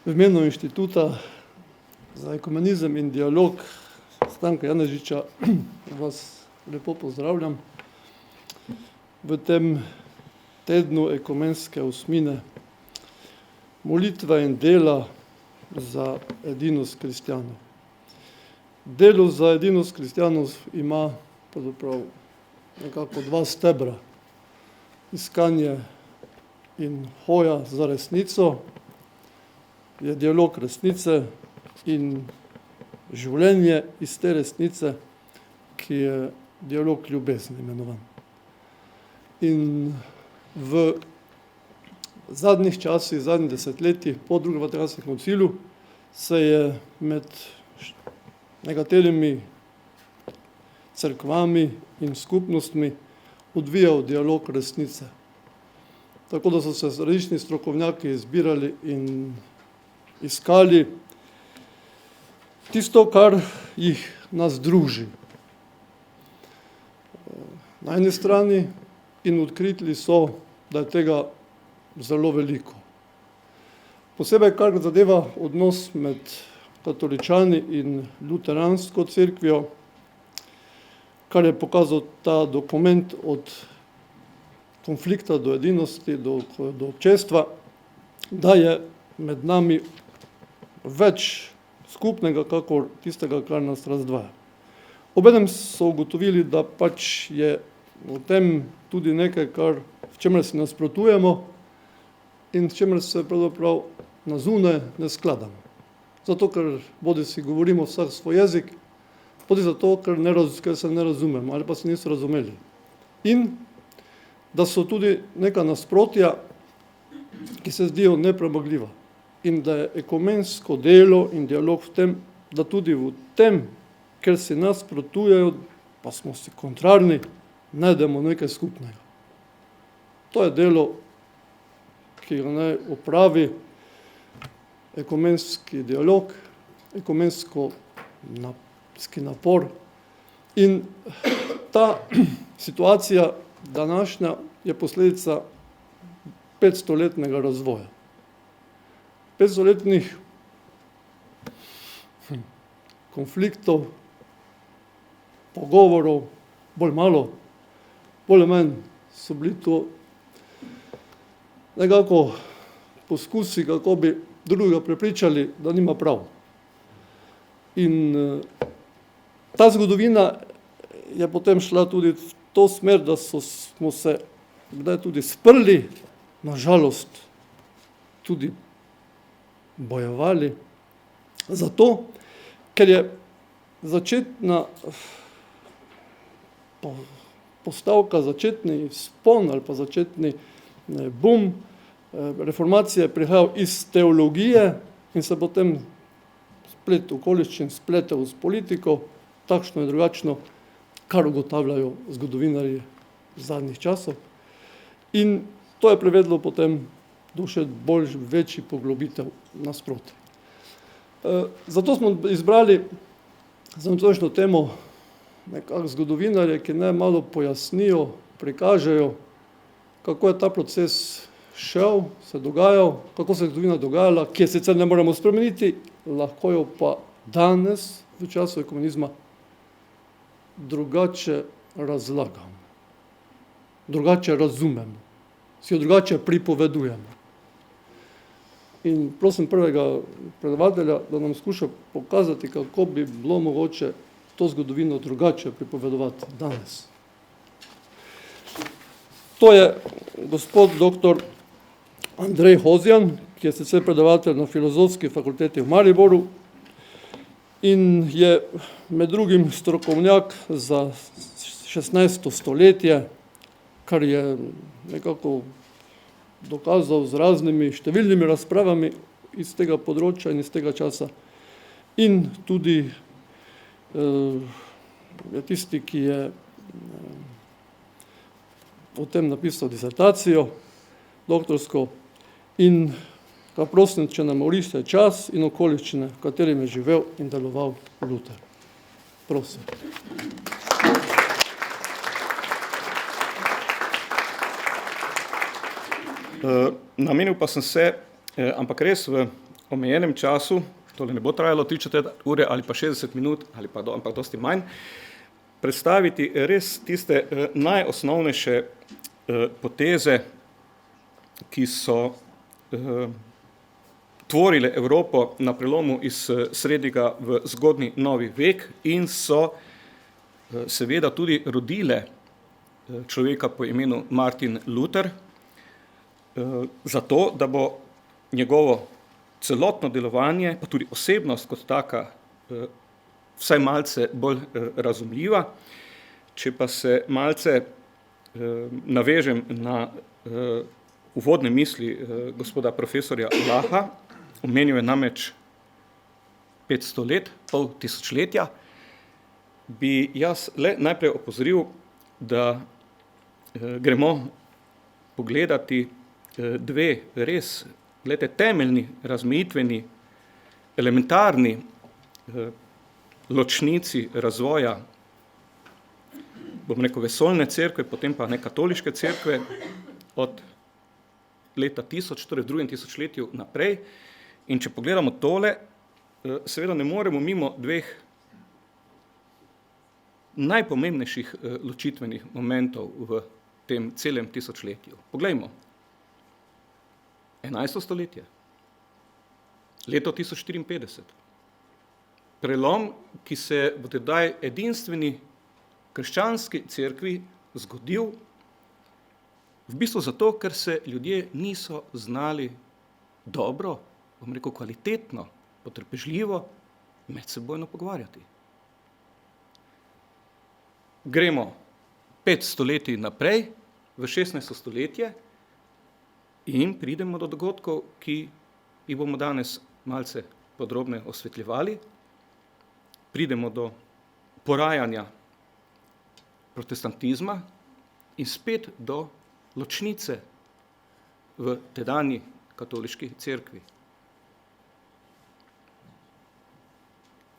V imenu Inštituta za ekumenizem in dialog Stanka Janežiča vas lepo pozdravljam v tem tednu ekumenske osmine molitve in dela za edinost kristjanov. Delo za edinost kristjanov ima pravzaprav nekako dva stebra. Iskanje in hoja za resnico, je dialog resnice in življenje iz te resnice, ki je dialog ljubezni imenovan. In v zadnjih časih, zadnjih desetletjih po drugem Vatikanskem koncilu se je med nekaterimi cerkvami in skupnostmi odvijal dialog resnice. Tako da so se različni strokovnjaki izbirali in iskali tisto, kar jih nas druži. Na eni strani in odkrili so, da je tega zelo veliko. Posebej, kar zadeva odnos med katoličani in luteransko cerkvijo, kar je pokazal ta dokument od konflikta do edinosti, do občestva, da je med nami več skupnega, kakor tistega, kar nas razdvaja. Obenem so ugotovili, da pač je v tem tudi nekaj, v čemer se nasprotujemo in v čemer se pravzaprav na zunaj ne skladamo. Zato, ker bodisi govorimo vsak svoj jezik, bodisi zato, ker se ne razumemo ali pa se niso razumeli. In da so tudi neka nasprotja, ki se zdijo nepremagljiva. In da je ekumensko delo in dialog v tem, da tudi v tem, ker si nasprotujejo, pa smo si kontrarni, najdemo nekaj skupnega. To je delo, ki ga naj opravi ekumenski dialog, ekumenski napor. In ta situacija današnja je posledica 500-letnega razvoja. 500-letnih konfliktov, pogovorov, bolj malo, bolj manj so bili to nekako poskusi, kako bi drugega prepričali, da nima prav. In ta zgodovina je potem šla tudi v to smer, da smo se kdaj tudi sprli, nažalost tudi bojevali, zato, ker je začetna postavka, začetni spon ali pa začetni bum reformacije prihajal iz teologije in se potem splet okoliščin spletel s politiko, takšno in drugačno, kar ugotavljajo zgodovinarji zadnjih časov. In to je privedlo potem do še večji poglobitev nasproti. Zato smo izbrali za nocojšnjo temo nekako zgodovinarje, ki naj malo pojasnijo, prikažejo, kako je ta proces šel, se dogajal, kako se je zgodovina dogajala, ki je sicer ne moremo spremeniti, lahko jo pa danes, v času ekumenizma, drugače razlagamo, drugače razumemo, si jo drugače pripovedujemo. In prosim prvega predavatelja, da nam skuša pokazati, kako bi bilo mogoče to zgodovino drugače pripovedovati danes. To je gospod dr. Andrej Hozjan, ki je sicer predavatelj na Filozofski fakulteti v Mariboru in je med drugim strokovnjak za 16. stoletje, kar je nekako dokazal z raznimi številnimi razpravami iz tega področja in iz tega časa. In tudi je tisti, ki je o tem napisal disertacijo doktorsko in ga prosim, če nam orisuje čas in okoliščine, v katerem je živel in deloval Luter. Prosim. Namenil pa sem se, ampak res v omejenem času, tole ne bo trajalo 3/4 ure ali pa 60 minut, ali pa ampak dosti manj, predstaviti res tiste najosnovnejše poteze, ki so tvorile Evropo na prelomu iz srednjega v zgodnji novi vek in so seveda tudi rodile človeka po imenu Martin Luther, zato, da bo njegovo celotno delovanje, pa tudi osebnost kot taka, vsaj malce bolj razumljiva. Če pa se malce navežem na uvodne misli gospoda profesorja Laha, omenil je namreč 500 let, pol tisočletja, bi jaz le najprej opozoril, da gremo pogledati dve res, glede, temeljni, razmejitveni, elementarni ločnici razvoja, bom rekel, vesoljne cerkve, potem pa katoliške cerkve od leta 1000, torej v drugem tisočletju naprej. In če pogledamo tole, seveda ne moremo mimo dveh najpomembnejših ločitvenih momentov v tem celem tisočletju. Poglejmo. 11. stoletje, leto 1054. Prelom, ki se v tedaj edinstveni krščanski cerkvi zgodil v bistvu zato, ker se ljudje niso znali dobro, bom rekel kvalitetno, potrpežljivo medsebojno pogovarjati. Gremo 5 stoletij naprej, v 16. stoletje, in pridemo do dogodkov, ki jih bomo danes malce podrobne osvetljevali. Pridemo do porajanja protestantizma in spet do ločnice v tedanji katoliški cerkvi.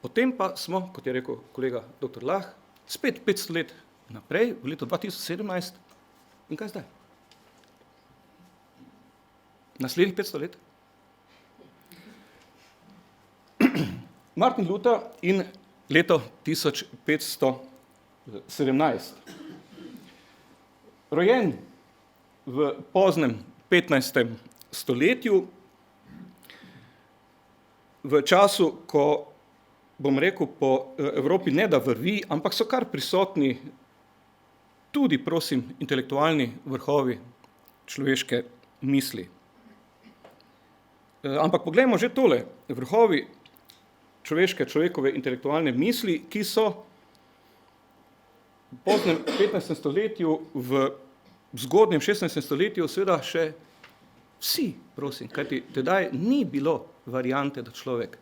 Potem pa smo, kot je rekel kolega dr. Lah, spet 500 let naprej, v letu 2017, in kaj zdaj? Naslednjih 500 let. Martin Luther in leto 1517. Rojen v poznem 15. stoletju, v času, ko, bom rekel, po Evropi ne da vrvi, ampak so kar prisotni tudi, prosim, intelektualni vrhovi človeške misli. Ampak poglejmo že tole, vrhovi človekove intelektualne misli, ki so v poznem 15. stoletju, v zgodnjem 16. stoletju seveda še vsi, prosim, kajti tedaj ni bilo variante, da človek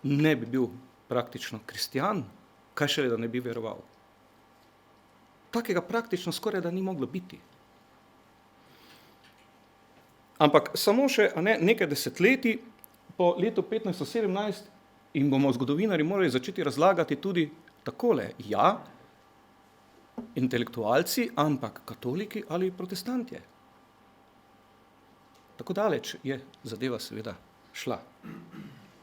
ne bi bil praktično kristjan, kaj šele, da ne bi veroval. Takega praktično skoraj da ni moglo biti. Ampak samo še nekaj desetletij po letu 1517 in bomo zgodovinarji morali začeti razlagati tudi takole, ja, intelektualci, ampak katoliki ali protestantje. Tako daleč je zadeva seveda šla.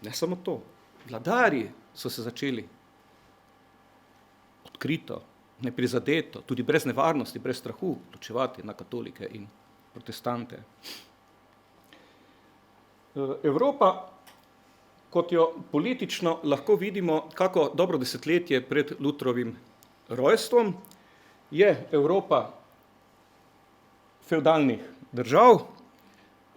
Ne samo to, vladarji so se začeli odkrito, neprizadeto, tudi brez nevarnosti, brez strahu, ločevati na katolike in protestante. Evropa, kot jo politično lahko vidimo kako dobro desetletje pred Lutherovim rojstvom, je Evropa fevdalnih držav.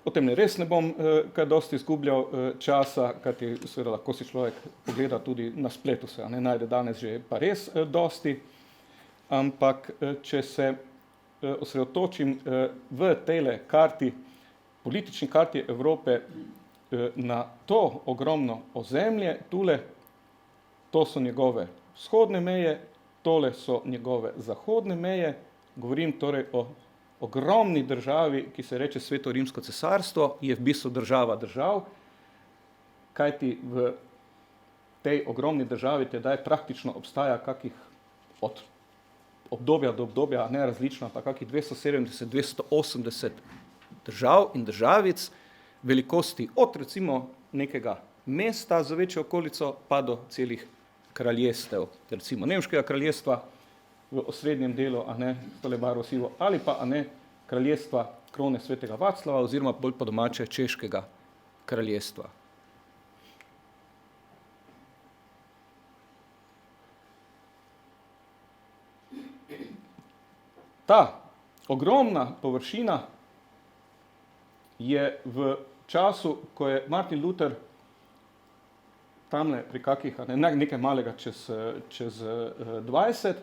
O tem res ne bom kaj dosti izgubljal časa, kajti seveda lahko si človek pogleda tudi na spletu, se ne najde danes že pa res dosti, ampak če se osredotočim v tejle karti, politični karti Evrope, na to ogromno ozemlje, tule, to so njegove vzhodne meje, tole so njegove zahodne meje, govorim torej o ogromni državi, ki se reče Sveto rimsko cesarstvo, je v bistvu država držav, kajti v tej ogromni državi tedaj praktično obstaja kakih od obdobja do obdobja, ne različno, pa kakih 270, 280 držav in državic, velikosti od recimo nekega mesta za večjo okolico pa do celih kraljestev, recimo nemškega kraljestva v osrednjem delu, tole barvo sivo, ali pa kraljestva krone svetega Vaclava oziroma bolj po domače češkega kraljestva. Ta ogromna površina je v času, ko je Martin Luther tamle pri kakih, nekaj malega čez 20,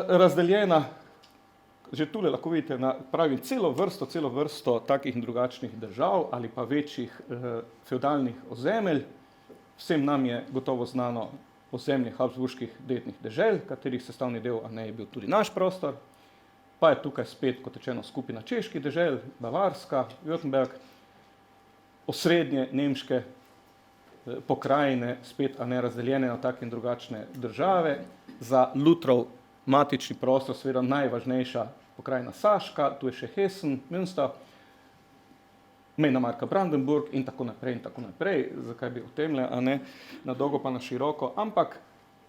razdeljena, že tule lahko vidite, na pravi celo vrsto takih in drugačnih držav ali pa večjih fevdalnih ozemelj. Vsem nam je gotovo znano ozemlje habsburških detnih dežel, katerih sestavni del je bil tudi naš prostor, pa je tukaj spet, kot rečeno, skupina čeških dežel, Bavarska, Württemberg, osrednje nemške pokrajine, spet razdeljene na take in drugačne države. Za Lutherov matični prostor seveda najvažnejša pokrajina Saška, tu je še Hessen, Münster, mejna marka Brandenburg in tako naprej, zakaj bi o temle, na dolgo pa na široko, ampak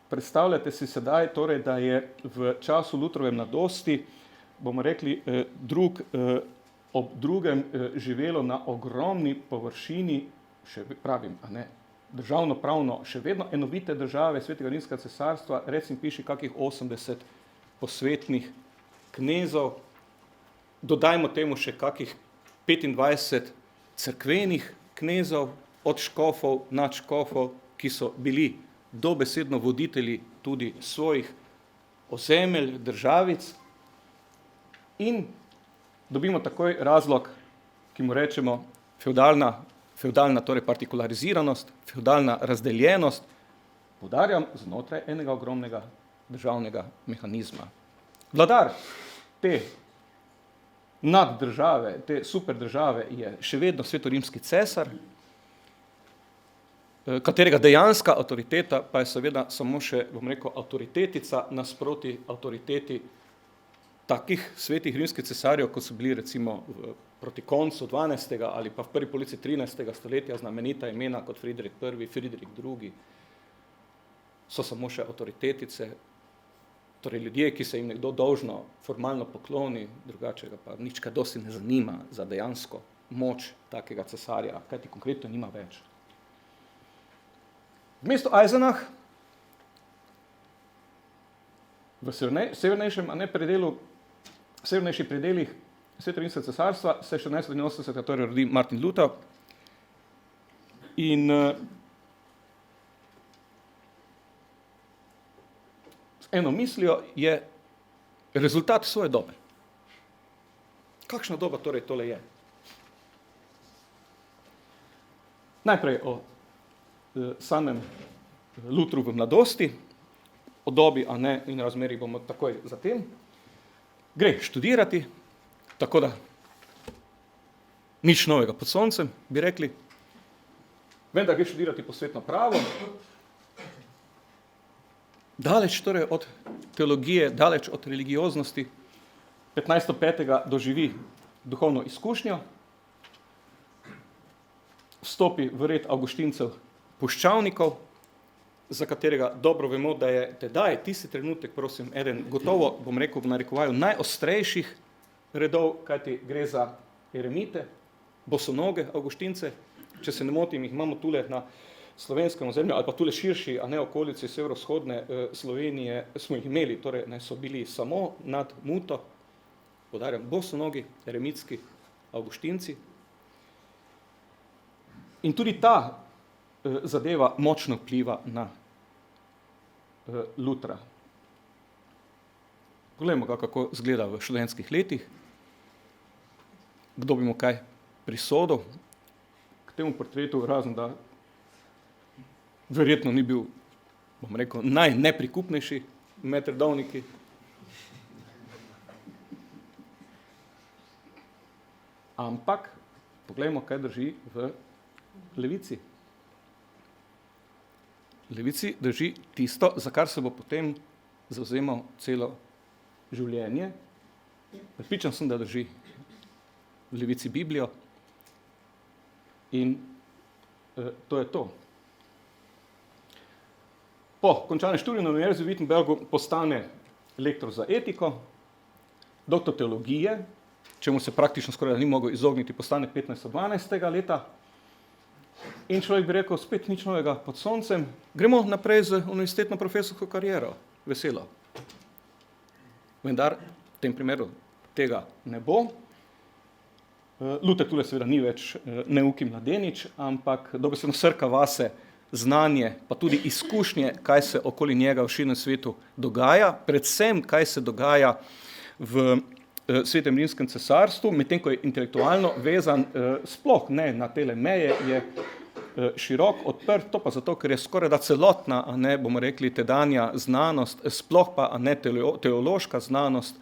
predstavljate si sedaj, torej, da je v času Lutherovem mladosti, bomo rekli, ob drugem živelo na ogromni površini, še pravim, državno-pravno, še vedno enovite države Svetega rimskega cesarstva, recimo piši kakih 80 posvetnih knezov, dodajmo temu še kakih 25 cerkvenih knezov, od škofov, nadškofov, ki so bili dobesedno voditelji tudi svojih ozemelj, državic, in dobimo takoj razlog, ki mu rečemo fevdalna torej partikulariziranost, fevdalna razdeljenost, poudarjam, znotraj enega ogromnega državnega mehanizma. Vladar te naddržave, te superdržave je še vedno svetorimski cesar, katerega dejanska avtoriteta pa je seveda samo še, bom rekel, avtoritetica nasproti avtoriteti takih svetih rimskih cesarjev, kot so bili recimo proti koncu 12. ali pa v prvi polovici 13. stoletja znamenita imena kot Friedrich I, Friedrich II, so samo še avtoritetice, torej ljudje, ki se jim nekdo dolžno formalno pokloni, drugače ga pa nič kaj dosti ne zanima za dejansko moč takega cesarja, kajti konkretno nima več. V mestu Eisenach, v severnejšem severnejših predelih Svetorimskega cesarstva se 1683 torej rodi Martin Luther in z eno mislijo je rezultat svoje dobe. Kakšna doba torej tole je? Najprej o samem Lutheru v mladosti, o dobi in razmerih bomo takoj zatem. Gre študirati, tako da nič novega pod soncem, bi rekli, vendar gre študirati posvetno pravo, daleč torej od teologije, daleč od religioznosti, 1505. doživi duhovno izkušnjo, vstopi v red avguštincev puščavnikov, za katerega dobro vemo, da je tedaj tisti trenutek, prosim, eden gotovo, bom rekel v narekovaju, najostrejših redov, kajti gre za eremite, bosonoge avguštince, če se ne motim, jih imamo tule na slovenskem ozemlju, ali pa tule širši, okolici severovzhodne Slovenije smo jih imeli, torej so bili samo nad Muto, poudarjam, bosonogi, eremitski avguštinci. In tudi ta zadeva močno vpliva na Lutra. Poglejmo ga, kako izgleda v študentskih letih, kdo bi mu kaj prisodil k temu portretu, razen da verjetno ni bil, bom rekel, najneprikupnejši med redovniki. Ampak poglejmo, kaj drži v levici. Levici drži tisto, za kar se bo potem zavzemal celo življenje. Prepričan sem, da drži v levici Biblijo, In to je to. Po končanem študiju na Univerzi v Wittenbergu postane lektor za etiko, doktor teologije, čemu se praktično skoraj ni mogel izogniti, postane 1512. leta. In človek bi rekel, spet nič novega pod soncem, gremo naprej z univerzitetno profesorsko kariero, veselo. Vendar v tem primeru tega ne bo. Luther tule seveda ni več neuki mladenič, ampak dobesedno srka vase znanje, pa tudi izkušnje, kaj se okoli njega v širnem svetu dogaja, predvsem kaj se dogaja v Svetem rimskem cesarstvu, medtem ko je intelektualno vezan sploh ne na tele meje, je širok, odprt, to pa zato, ker je skoraj da celotna, a ne bomo rekli tedanja znanost, sploh pa a ne teološka znanost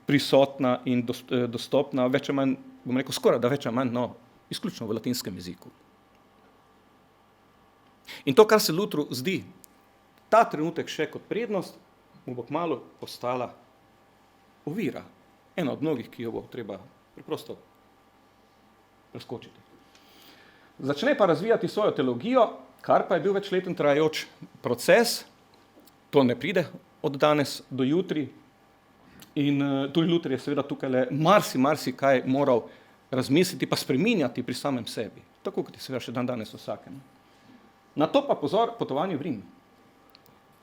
prisotna in dostopna, več ali manj, bom rekel, skoraj da več ali manj, no, izključno v latinskem jeziku. In to, kar se Lutheru zdi ta trenutek še kot prednost, mu bo kmalu postala ovira. Ena od mnogih, ki jo bo treba preprosto preskočiti. Začne pa razvijati svojo teologijo, kar pa je bil večleten trajajoč proces. To ne pride od danes do jutri. In tudi Luther je seveda tukaj le marsikaj moral razmisliti pa spreminjati pri samem sebi. Tako kot je seveda še danes vsakem. Na to pa pozor potovanje v Rim,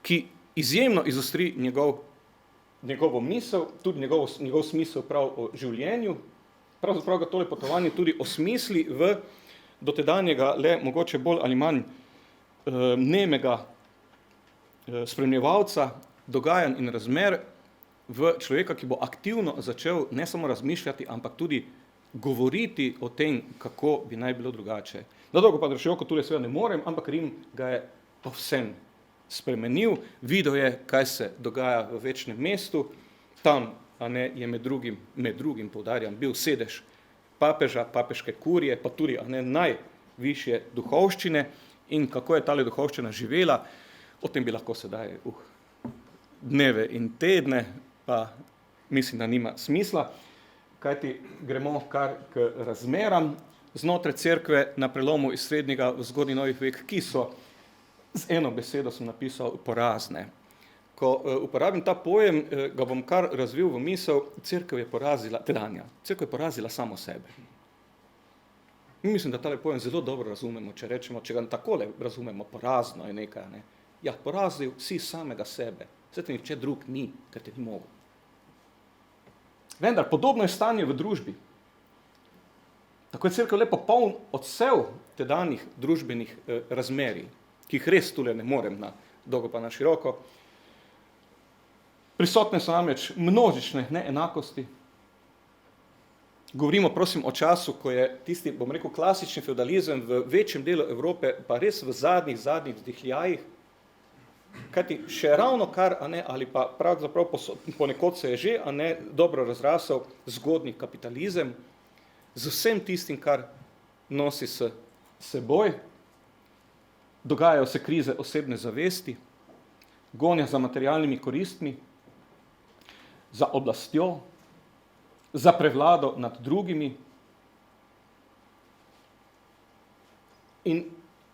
ki izjemno izostri njegovo misel, tudi njegov smisel prav o življenju, pravzaprav ga tole potovanje tudi osmisli v dotedanjega le mogoče bolj ali manj nemega spremljevalca dogajanj in razmer v človeka, ki bo aktivno začel ne samo razmišljati, ampak tudi govoriti o tem, kako bi naj bilo drugače. Na dolgo pa široko tule seveda ne morem, ampak Rim ga je povsem spremenil, videl je, kaj se dogaja v večnem mestu, tam a ne, je med drugim poudarjam, bil sedež papeža, papeške kurije, pa tudi a ne, najvišje duhovščine in kako je tale duhovščina živela, o tem bi lahko sedaj dneve in tedne, pa mislim, da nima smisla, kajti gremo kar k razmeram znotraj cerkve na prelomu iz srednjega v zgodnji novih vek, ki so, z eno besedo sem napisal, porazne. Ko uporabim ta pojem, ga bom kar razvil v misel, cerkev je porazila, tedanja, cerkev je porazila samo sebe. Mislim, da tale pojem zelo dobro razumemo, če rečemo, če ga takole razumemo, porazno je nekaj, ne. Ja, porazil si samega sebe, saj te nihče drug ni, ker te ni mogel. Vendar, podobno je stanje v družbi. Tako je cerkev le popoln odsev tedanjih družbenih razmerij, ki jih res tule ne morem na dolgo pa na široko. Prisotne so namreč množične neenakosti. Govorimo, prosim, o času, ko je tisti, bom rekel, klasični feudalizem v večjem delu Evrope, pa res v zadnjih vzdihljajih, kajti še ravno kar, a ne, ali pa pravzaprav ponekod se je že, a ne, dobro razrasel zgodnji kapitalizem, z vsem tistim, kar nosi s seboj, dogajajo se krize osebne zavesti, gonja za materialnimi koristmi, za oblastjo, za prevlado nad drugimi. In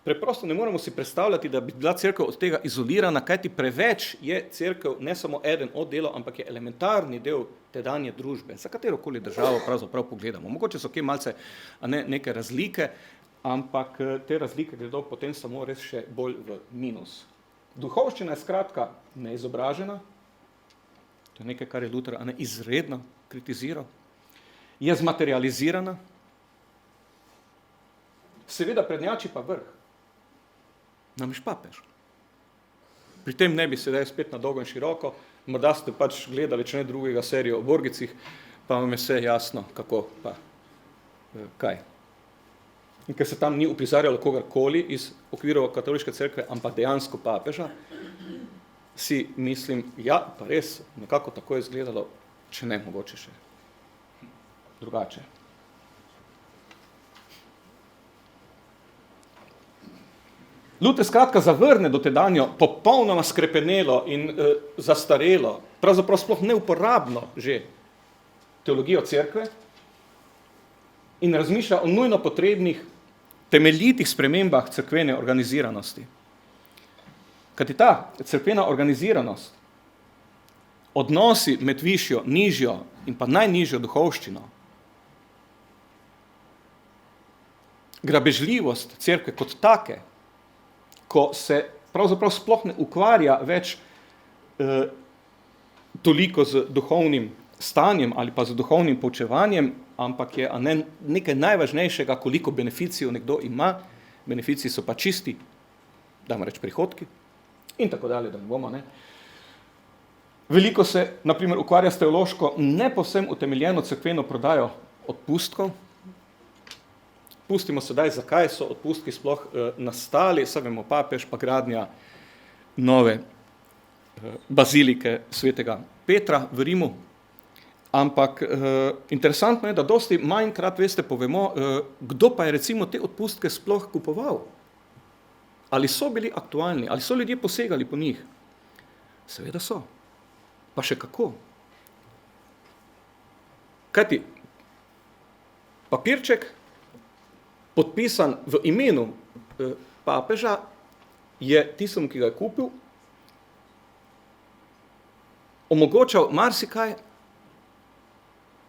preprosto ne moremo si predstavljati, da bi bila cerkev od tega izolirana, kajti preveč je cerkev ne samo eden od delov, ampak je elementarni del tedanje družbe, za katerokoli državo pravzaprav pogledamo. Mogoče so kje malce neke razlike, ampak te razlike gredo potem samo res še bolj v minus. Duhovščina je skratka neizobražena, to je nekaj, kar je Luther izredno kritiziral, je zmaterializirana, seveda prednjači pa vrh, namreč papež. Pri tem ne bi sedaj spet na dolgo in široko, morda ste pač gledali, če ne drugega serijo o Borgicih, pa vam je vse jasno, kako pa kaj. In ker se tam ni uprizarjalo kogarkoli iz okvirov katoliške cerkve, ampak dejansko papeža, si mislim, ja, pa res nekako tako je izgledalo, če ne mogoče še drugače. Luther skratka zavrne dotedanjo popolnoma skrepenelo in zastarelo, pravzaprav sploh neuporabno že teologijo cerkve in razmišlja o nujno potrebnih temeljitih spremembah cerkvene organiziranosti. Kajti ta cerkvena organiziranost, odnosi med višjo, nižjo in pa najnižjo duhovščino, grabežljivost cerkve kot take, ko se pravzaprav sploh ne ukvarja več toliko z duhovnim stanjem ali pa z duhovnim poučevanjem, ampak je nekaj najvažnejšega, koliko beneficijev nekdo ima. Beneficiji so pa čisti, dajmo reči, prihodki in tako dalje, da ne bomo. Veliko se, na primer, ukvarja s teološko ne povsem utemeljeno cerkveno prodajo odpustkov. Pustimo sedaj, zakaj so odpustki sploh nastali, saj vemo, papež pa gradnja nove bazilike svetega Petra v Rimu. Ampak interesantno je, da dosti manjkrat, veste, povemo, kdo pa je recimo te odpustke sploh kupoval. Ali so bili aktualni, ali so ljudje posegali po njih? Seveda so. Pa še kako. Kajti, papirček, podpisan v imenu papeža, je tistemu, ki ga je kupil, omogočal marsikaj.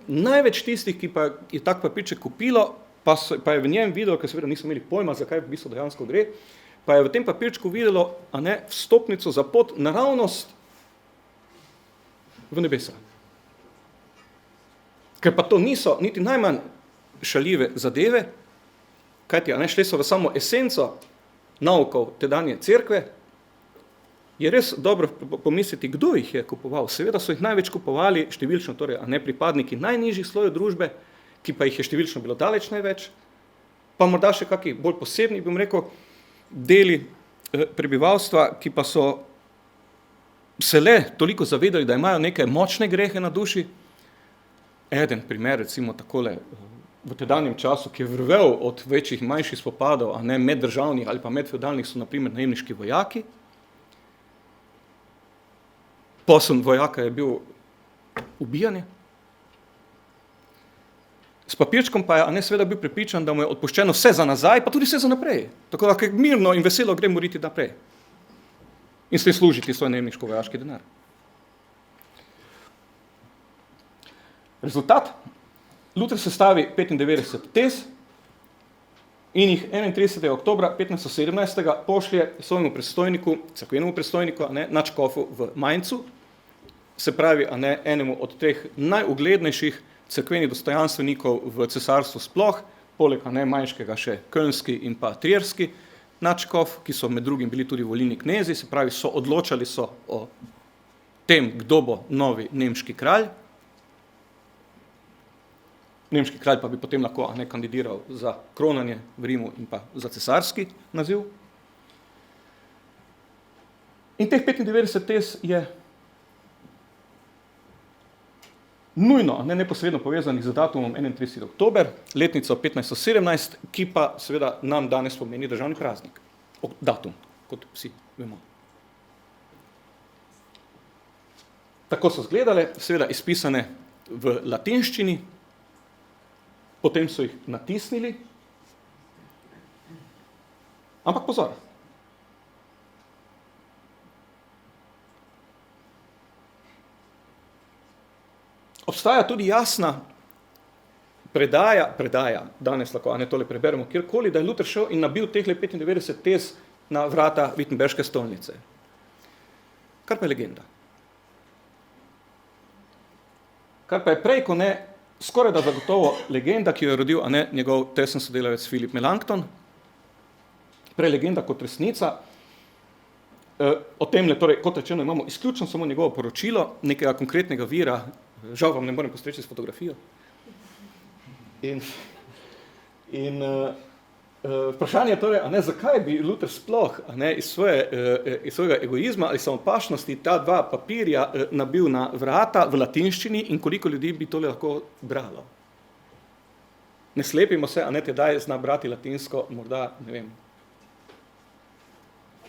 Največ tistih, ki pa je tak papirček kupilo, pa je v njem videlo, ker seveda niso imeli pojma, zakaj v bistvu dejansko gre, pa je v tem papirčku videlo vstopnico za pot naravnost v nebesa. Ker pa to niso niti najmanj šaljive zadeve, kajti šli so v samo esenco naukov tedanje cerkve, je res dobro pomisliti, kdo jih je kupoval. Seveda so jih največ kupovali številčno, torej pripadniki najnižjih slojev družbe, ki pa jih je številčno bilo daleč največ, pa morda še kakšni bolj posebni, bom rekel, deli prebivalstva, ki pa so se le toliko zavedali, da imajo neke močne grehe na duši. Eden primer, recimo takole, v tedanjem času, ki je vrvel od večjih in manjših spopadov, meddržavnih ali pa medfeudalnih, so na primer najemniški vojaki. Posel vojaka je bil ubijanje. S papirčkom pa je seveda bil prepričan, da mu je odpuščeno vse za nazaj, pa tudi vse za naprej. Tako da mirno in veselo gre moriti naprej. In s tem služiti svoj najemniško-vojaški denar. Rezultat? Luther sestavi 95 tez in jih 31. oktobra 1517. pošlje svojemu predstojniku, cerkvenemu predstojniku, nadškofu v Mainzu, se pravi, enemu od teh najuglednejših cerkvenih dostojanstvenikov v cesarstvu sploh, poleg manjškega še kölnski in pa trierski nadškof, ki so med drugim bili tudi volilni knezi, se pravi, odločali so o tem, kdo bo novi nemški kralj. Nemški kralj pa bi potem lahko kandidiral za kronanje v Rimu in pa za cesarski naziv. In teh 95 tez je nujno, neposredno povezanih z datumom 31. oktober, letnico 1517, ki pa seveda nam danes pomeni državni praznik. Datum, kot vsi vemo. Tako so izgledale, seveda izpisane v latinščini, potem so jih natisnili, ampak pozor. Obstaja tudi jasna predaja, danes lahko tole preberemo kjerkoli, da je Luther šel in nabil teh 95 tez na vrata Wittenberške stolnice. Kar pa je legenda. Kar pa je prej, ko ne, skoraj da zagotovo legenda, ki jo je rodil njegov tesen sodelavec Philip Melanchthon, prej legenda kot resnica. O tem, torej, kot rečeno, imamo izključno samo njegovo poročilo, nekega konkretnega vira, žal vam ne morem postreči s fotografijo. In vprašanje je torej, zakaj bi Luther sploh iz svojega egoizma ali samopašnosti ta dva papirja nabil na vrata v latinščini in koliko ljudi bi tole lahko bralo. Ne slepimo se, tedaj zna brati latinsko, morda, ne vem,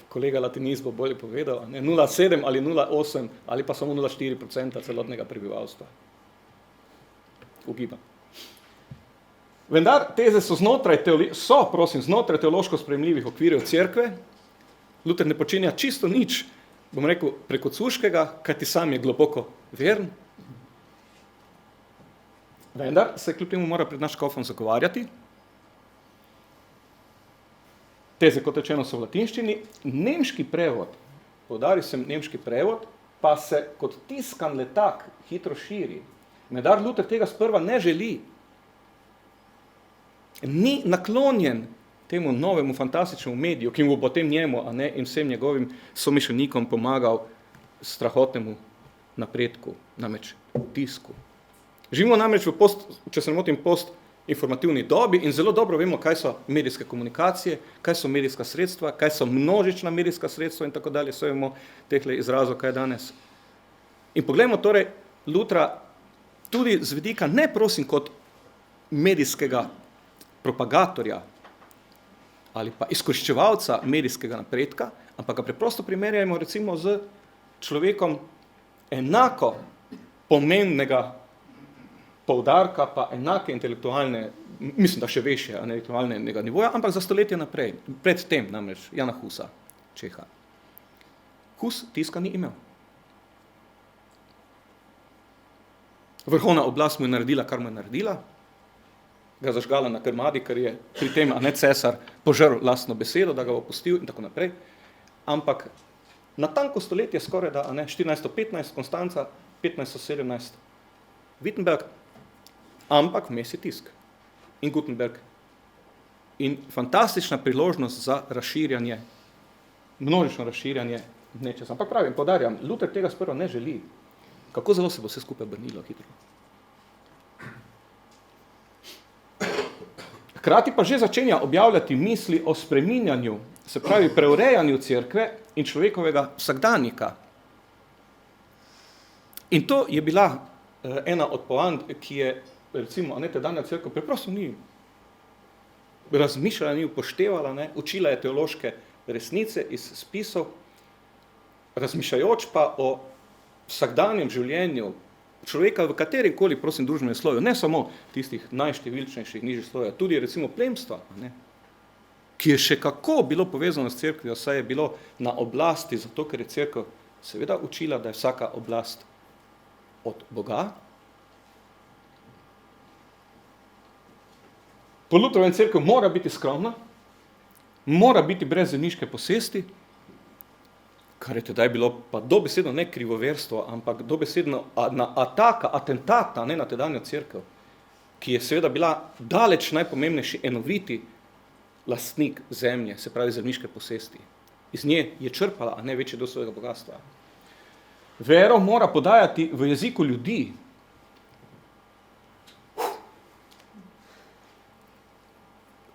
kolega latinist bo bolje povedal, 0,7 ali 0,8 ali pa samo 0,4% celotnega prebivalstva. Ugibam. Vendar teze so znotraj teološko sprejemljivih okvirjev cerkve. Luther ne počenja čisto nič, bom rekel, prekocuškega, kajti sam je globoko veren. Vendar se kljub temu mora pred naš škofom zagovarjati. Teze, kot rečeno, so v latinščini. Nemški prevod, poudaril sem nemški prevod, pa se kot tiskan letak hitro širi. Vendar Luther tega sprva ne želi. Ni naklonjen temu novemu fantastičnemu mediju, ki mu bo potem njemu, a ne, in vsem njegovim somišljenikom pomagal strahotnemu napredku, namreč tisku. Živimo namreč v če se ne motim, postinformativni dobi in zelo dobro vemo, kaj so medijske komunikacije, kaj so medijska sredstva, kaj so množična medijska sredstva in tako dalje, so vemo tehle izrazov, kaj je danes. In poglejmo torej Lutra tudi z vidika, ne prosim kot medijskega propagatorja ali pa izkoriščevalca medijskega napredka, ampak ga preprosto primerjajmo recimo z človekom enako pomembnega poudarka, pa enake intelektualne, mislim, da še večje intelektualnega nivoja, ampak za stoletje naprej, pred tem namreč Jana Husa, Čeha. Hus tiska ni imel. Vrhovna oblast mu je naredila, kar mu je naredila, ga zažgala na krmadi, ker je pri tem, a ne cesar, požrl lastno besedo, da ga bo pustil in tako naprej. Ampak na tanko stoletje skoraj da, a ne, 1415, Konstanca, 1517, Wittenberg, ampak vmes je tisk in Gutenberg. In fantastična priložnost za razširjanje, množično razširjanje nečesa. Ampak pravim, poudarjam, Luther tega sprva ne želi. Kako zelo se bo vse skupaj obrnilo hitro. Hkrati pa že začenja objavljati misli o spreminjanju, se pravi preurejanju cerkve in človekovega vsakdanjika. In to je bila ena od poant, ki je, recimo, tedanja cerkev preprosto ni razmišljala, ni upoštevala, ne, učila je teološke resnice iz spisov, razmišljajoč pa o vsakdanjem življenju človeka v katerikoli, prosim, družbenem sloju, ne samo tistih najštevilčnejših nižjih slojev, tudi recimo plemstva, ne, ki je še kako bilo povezano s cerkvijo, saj je bilo na oblasti, zato ker je cerkev seveda učila, da je vsaka oblast od Boga. Po Lutrovem cerkev mora biti skromna, mora biti brez zemljiške posesti, kar je tedaj bilo pa dobesedno ne krivoverstvo, ampak dobesedno atentata, ne, na tedanjo cerkev, ki je seveda bila daleč najpomembnejši enoviti lastnik zemlje, se pravi zemljiške posesti. Iz nje je črpala, a ne večji del svojega bogatstva. Vero mora podajati v jeziku ljudi.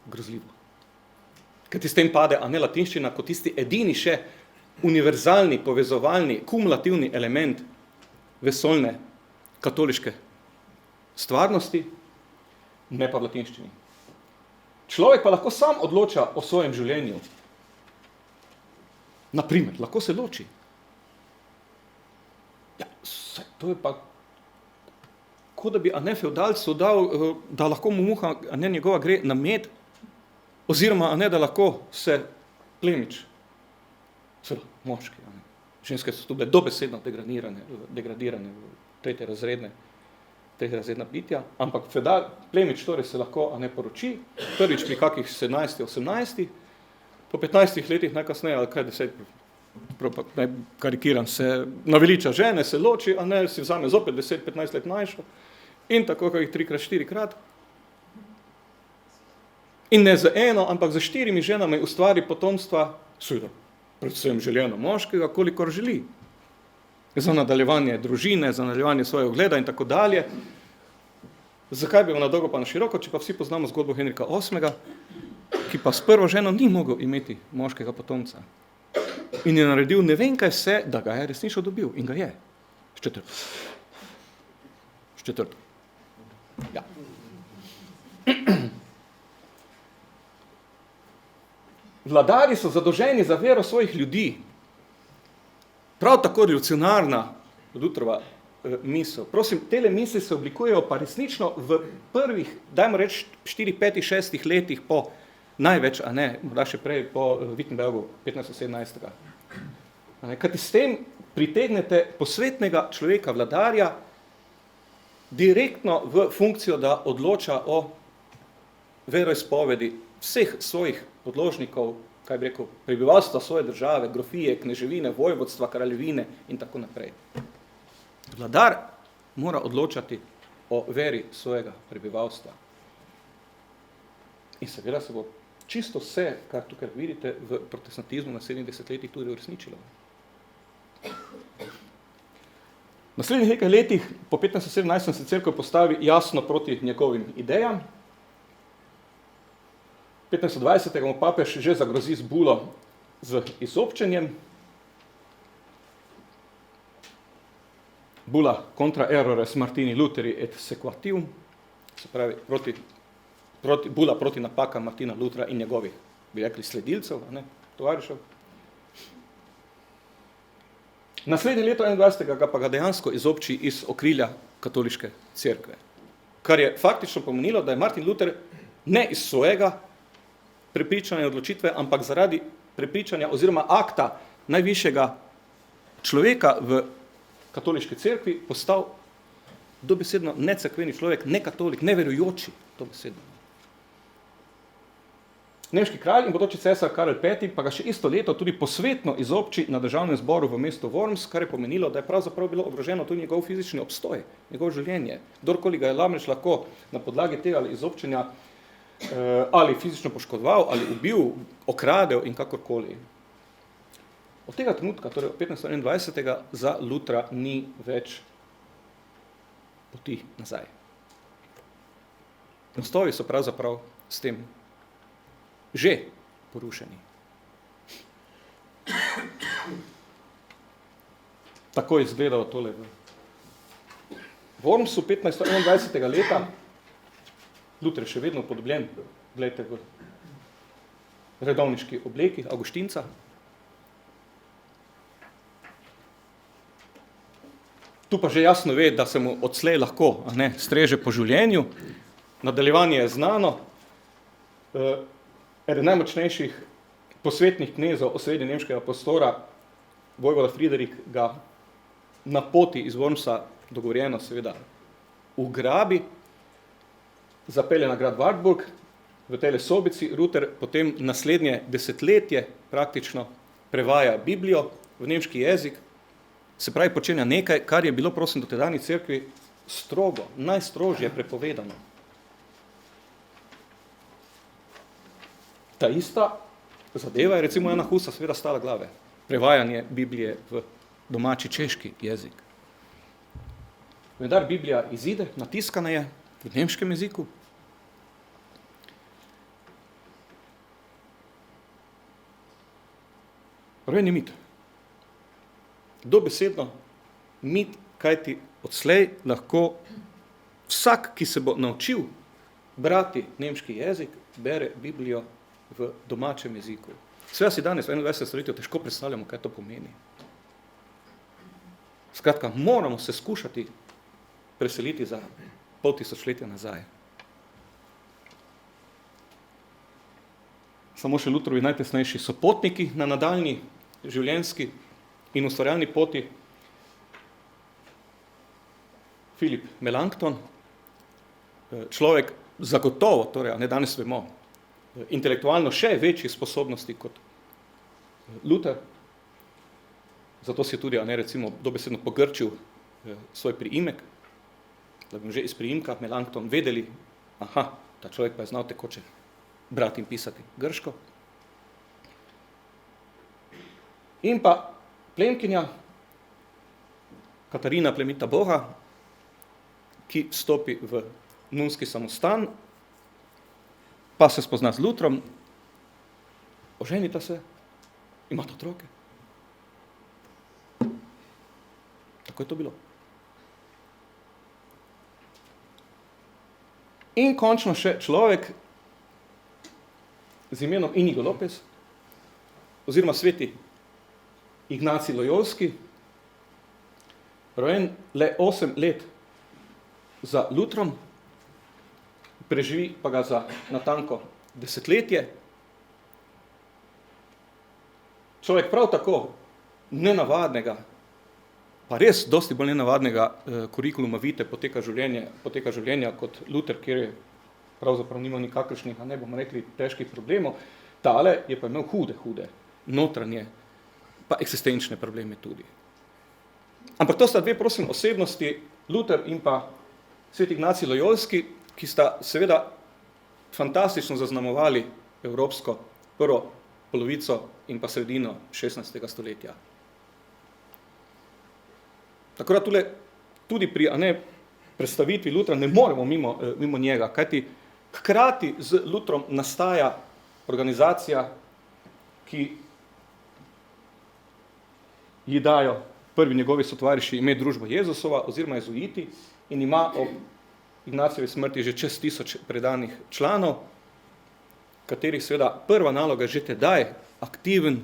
Grozljivo. Kajti s tem pade, a ne latinščina, kot tisti edini še univerzalni, povezovalni, kumulativni element vesoljne katoliške stvarnosti, ne pa v latinščini. Človek pa lahko sam odloča o svojem življenju. Naprimer, lahko se loči. Ja, to je pa, kot da bi, a ne, feudalcu dal, da lahko mu muha, a ne, njegova gre na med, oziroma, a ne, da lahko se plemič, seveda, moški, a ne. Ženske so tu bile dobesedno degradirane v tretjerazredna bitja, ampak plemič torej se lahko, a ne, poroči, prvič pri kakih 17, 18, po 15 letih najkasneje, ali kaj 10, karikiram, se naveliča žene, se loči, a ne, si vzame zopet 10-15 let mlajšo in tako kakih 3x4-krat. In ne za eno, ampak za 4 ženami ustvari potomstva, seveda, predvsem željeno moškega, kolikor želi. Za nadaljevanje družine, za nadaljevanje svojega ugleda in tako dalje. Zakaj bi na dolgo pa na široko, če pa vsi poznamo zgodbo Henrika VIII, ki pa s prvo ženo ni mogel imeti moškega potomca. In je naredil ne vem kaj vse, da ga je resnično dobil. In ga je. S četrto. Ja. Vladari so zadolženi za vero svojih ljudi. Prav tako revolucionarna Lutrova misel. Prosim, tele misli se oblikujejo pa resnično v prvih, dajmo reči, 4, 5, 6 letih po največ, a ne, morda še prej po Wittenbergu 1517. Kajti s tem pritegnete posvetnega človeka, vladarja, direktno v funkcijo, da odloča o veroizpovedi vseh svojih podložnikov, kaj bi rekel, prebivalstva svoje države, grofije, kneževine, vojvodstva, kraljevine in tako naprej. Vladar mora odločati o veri svojega prebivalstva. In seveda se bo čisto vse, kar tukaj vidite, v protestantizmu na 70 letih tudi uresničilo. V naslednjih nekaj letih, po 1517, se cerkev postavi jasno proti njegovim idejam. 1520. mu papež že zagrozi z bulo z izobčenjem. Bula contra errores Martini Lutheri et sequativum, se pravi bula proti napakam Martina Luthera in njegovih, bi rekli, sledilcev, tovarišev. Naslednje leto 21. ga dejansko izobči iz okrilja katoliške cerkve, kar je faktično pomenilo, da je Martin Luther ne iz svojega prepričanja in odločitve, ampak zaradi prepričanja oziroma akta najvišjega človeka v katoliški cerkvi postal dobesedno necerkveni človek, ne katolik, ne verujoči, dobesedno. Nemški kralj in bodoči cesar Karel V. pa ga še isto leto tudi posvetno izobči na državnem zboru v mestu Worms, kar je pomenilo, da je pravzaprav bilo ogroženo tudi njegov fizični obstoj, njegovo življenje. Kdorkoli ga je namreč lahko na podlagi tega izobčenja ali fizično poškodoval, ali ubil, okradel in kakorkoli. Od tega trenutka, torej od 1521. za Lutra ni več poti nazaj. Mostovi so pravzaprav s tem že porušeni. Tako je izgledalo tole v Wormsu 1521. leta. Luther še vedno upodobljen, gledajte, v redovniški obleki Avguštinca. Tu pa že jasno ve, da se mu odslej lahko streže po življenju. Nadaljevanje je znano. Eden najmočnejših posvetnih knezov osrednje nemškega prostora, vojvoda Friderik, ga na poti iz Wormsa, dogovorjeno seveda, ugrabi, zapelje na grad Wartburg, v tej sobici Luther potem naslednje desetletje praktično prevaja Biblijo v nemški jezik, se pravi počenja nekaj, kar je bilo, prosim, do tedajni cerkvi strogo, najstrožje prepovedano. Ta ista zadeva je recimo Jana Husa seveda stala glave. Prevajanje Biblije v domači češki jezik. Vendar Biblija izide, natiskana je v nemškem jeziku. Rojeni mit. Dobesedno mit, kajti odslej lahko vsak, ki se bo naučil brati nemški jezik, bere Biblijo v domačem jeziku. Sve si danes v 21. stoletju težko predstavljamo, kaj to pomeni. Skratka, moramo se skušati preseliti za pol tisočletja nazaj. Samo še Lutherovi najtesnejši sopotniki na nadaljnji življenjski in ustvarjalni poti. Philip Melanchthon, človek zagotovo, torej, ne danes vemo, intelektualno še večjih sposobnosti kot Luther, zato si tudi, recimo, dobesedno pogrčil svoj priimek, da bi že iz priimka Melanchthon vedeli, ta človek pa je znal tekoče brati in pisati grško. In pa plemkinja Katarina Plemita Boga, ki vstopi v nunski samostan, pa se spozna z Lutherom, oženita se, imata otroke. Tako je to bilo. In končno še človek z imenom Inigo Lopez, oziroma sveti Ignacij Lojolski, rojen le 8 let za Lutherom, preživi pa ga za natanko desetletje. Človek prav tako nenavadnega, pa res dosti bolj nenavadnega kurikuluma vite poteka življenja kot Luther, kjer je pravzaprav nimal nikakršnih, a ne bomo rekli, težkih problemov. Tale je pa imel hude, notranje, pa eksistenčne probleme tudi. Ampak to sta dve, prosim, osebnosti, Luther in pa Sveti Ignacij Lojolski, ki sta seveda fantastično zaznamovali evropsko prvo polovico in pa sredino 16. stoletja. Tako da tule tudi pri predstavitvi Lutra ne moremo mimo njega, kajti hkrati z Lutrom nastaja organizacija, ki ji dajo prvi njegovi sotovariši ime Družba Jezusova oziroma jezuiti in ima ob Ignacijevi smrti že čez 1000 predanih članov, katerih seveda prva naloga že tedaj aktiven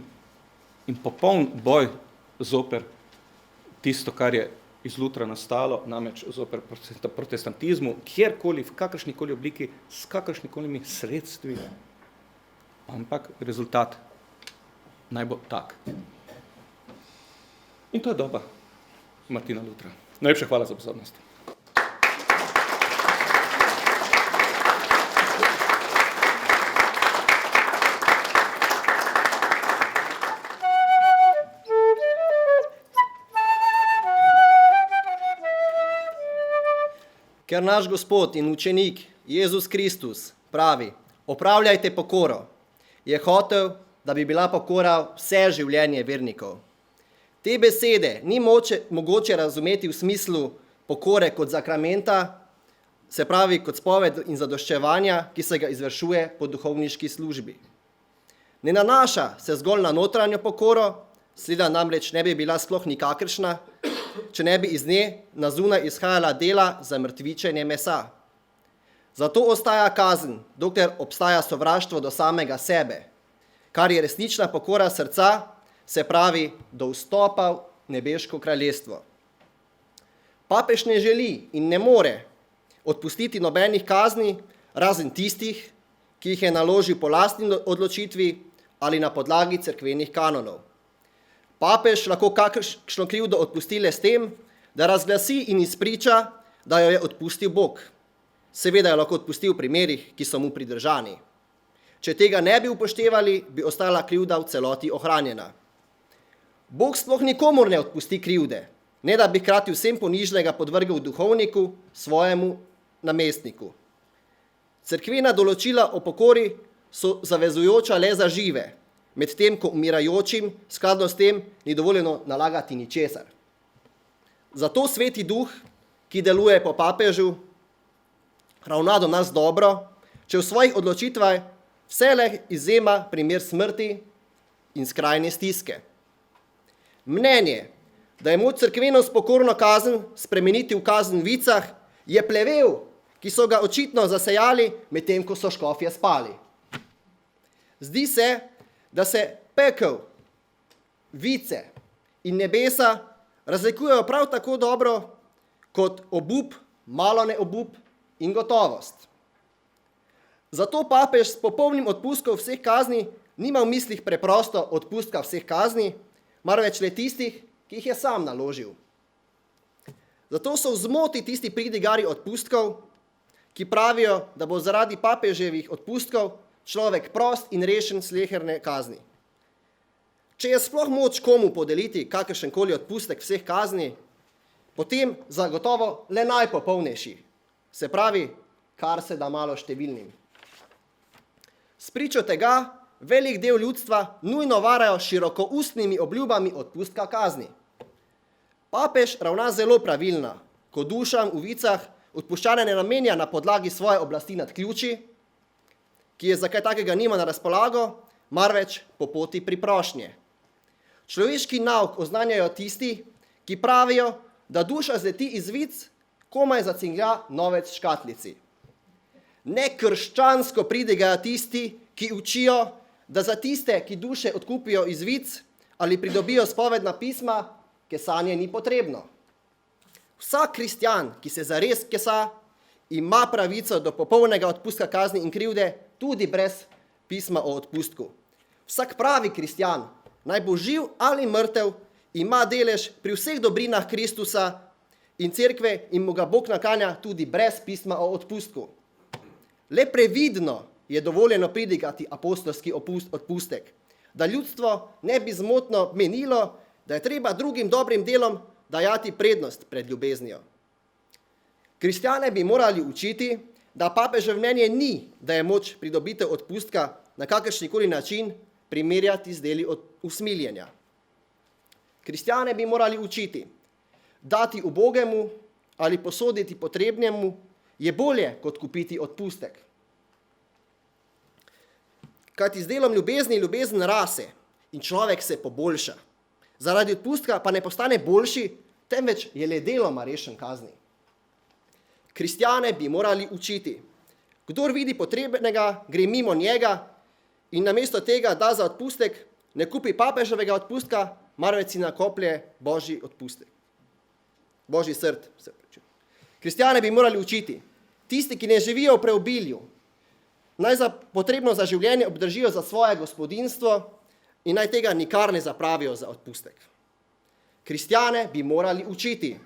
in popoln boj zoper tisto, kar je iz Lutra nastalo, namreč zoper protestantizmu, kjerkoli, v kakršnikoli obliki, s kakršnikoli sredstvi, ampak rezultat naj bo tak. In to je doba Martina Lutra. Najlepša hvala za pozornost. Ker naš Gospod in učenik Jezus Kristus pravi, opravljajte pokoro, je hotel, da bi bila pokora vse življenje vernikov. Te besede ni mogoče razumeti v smislu pokore kot sakramenta, se pravi kot spoved in zadoščevanja, ki se ga izvršuje po duhovniški službi. Ne nanaša se zgolj na notranjo pokoro, sleda namreč ne bi bila sploh nikakršna, če ne bi iz nje na zunaj izhajala dela za mrtvičenje mesa. Zato ostaja kazen, dokler obstaja sovraštvo do samega sebe, kar je resnična pokora srca, se pravi do vstopa v nebeško kraljestvo. Papež ne želi in ne more odpustiti nobenih kazni, razen tistih, ki jih je naložil po lastni odločitvi ali na podlagi cerkvenih kanonov. Papež lahko kakšno krivdo odpusti le s tem, da razglasi in izpriča, da jo je odpustil Bog. Seveda jo lahko odpusti v primerih, ki so mu pridržani. Če tega ne bi upoštevali, bi ostala krivda v celoti ohranjena. Bog sploh nikomur ne odpusti krivde, ne da bi hkrati vsem ponižnega podvrgel duhovniku, svojemu namestniku. Cerkvena določila o pokori so zavezujoča le za žive, medtem ko umirajočim skladno s tem ni dovoljeno nalagati ničesar. Zato Sveti Duh, ki deluje po papežu, ravna do nas dobro, če v svojih odločitvah vselej izvzema primer smrti in skrajne stiske. Mnenje, da je moč cerkveno pokorno kazen spremeniti v kazen v vicah, je plevel, ki so ga očitno zasejali, medtem ko so škofje spali. Zdi se, da se pekel, vice in nebesa razlikujejo prav tako dobro kot obup, malone obup in gotovost. Zato papež s popolnim odpustkom vseh kazni nima v mislih preprosto odpustka vseh kazni, marveč le tistih, ki jih je sam naložil. Zato so v zmoti tisti pridigari odpustkov, ki pravijo, da bo zaradi papeževih odpustkov človek prost in rešen sleherne kazni. Če je sploh moč komu podeliti kakršenkoli odpustek vseh kazni, potem zagotovo le najpopolnejši, se pravi, kar se da malo številnim. Spričo tega velik del ljudstva nujno varajo širokoustnimi obljubami odpustka kazni. Papež ravna zelo pravilno, ko dušam v vicah odpuščanja ne namenja na podlagi svoje oblasti nad ključi, ki je za kaj takega nima na razpolago, marveč po poti priprošnje. Človeški nauk oznanjajo tisti, ki pravijo, da duša zleti iz vic, komaj zacinglja novec škatlici. Nekrščansko pridigajo tisti, ki učijo, da za tiste, ki duše odkupijo iz vic ali pridobijo spovedna pisma, kesanje ni potrebno. Vsak kristjan, ki se zares kesa, ima pravico do popolnega odpustka kazni in krivde, tudi brez pisma o odpustku. Vsak pravi kristjan, naj bo živ ali mrtev, ima delež pri vseh dobrinah Kristusa in cerkve in mu ga Bog nakanja tudi brez pisma o odpustku. Le previdno je dovoljeno pridigati apostolski odpustek, da ljudstvo ne bi zmotno menilo, da je treba drugim dobrim delom dajati prednost pred ljubeznijo. Kristjane bi morali učiti, da papeževo mnenje ni, da je moč pridobitev odpustka na kakršnikoli način primerjati z deli usmiljenja. Kristjane bi morali učiti, dati ubogemu ali posoditi potrebnemu je bolje kot kupiti odpustek. Kajti z delom ljubezni ljubezen rase in človek se poboljša. Zaradi odpustka pa ne postane boljši, temveč je le deloma rešen kazni. Kristjane bi morali učiti, kdor vidi potrebnega, gre mimo njega in namesto tega da za odpustek, ne kupi papeževega odpustka, marveč si nakoplje božji odpustek. Božji srd. Kristjane bi morali učiti, tisti, ki ne živijo v preobilju, naj potrebno za življenje obdržijo za svoje gospodinjstvo in naj tega nikar ne zapravijo za odpustek. Kristjane bi morali učiti,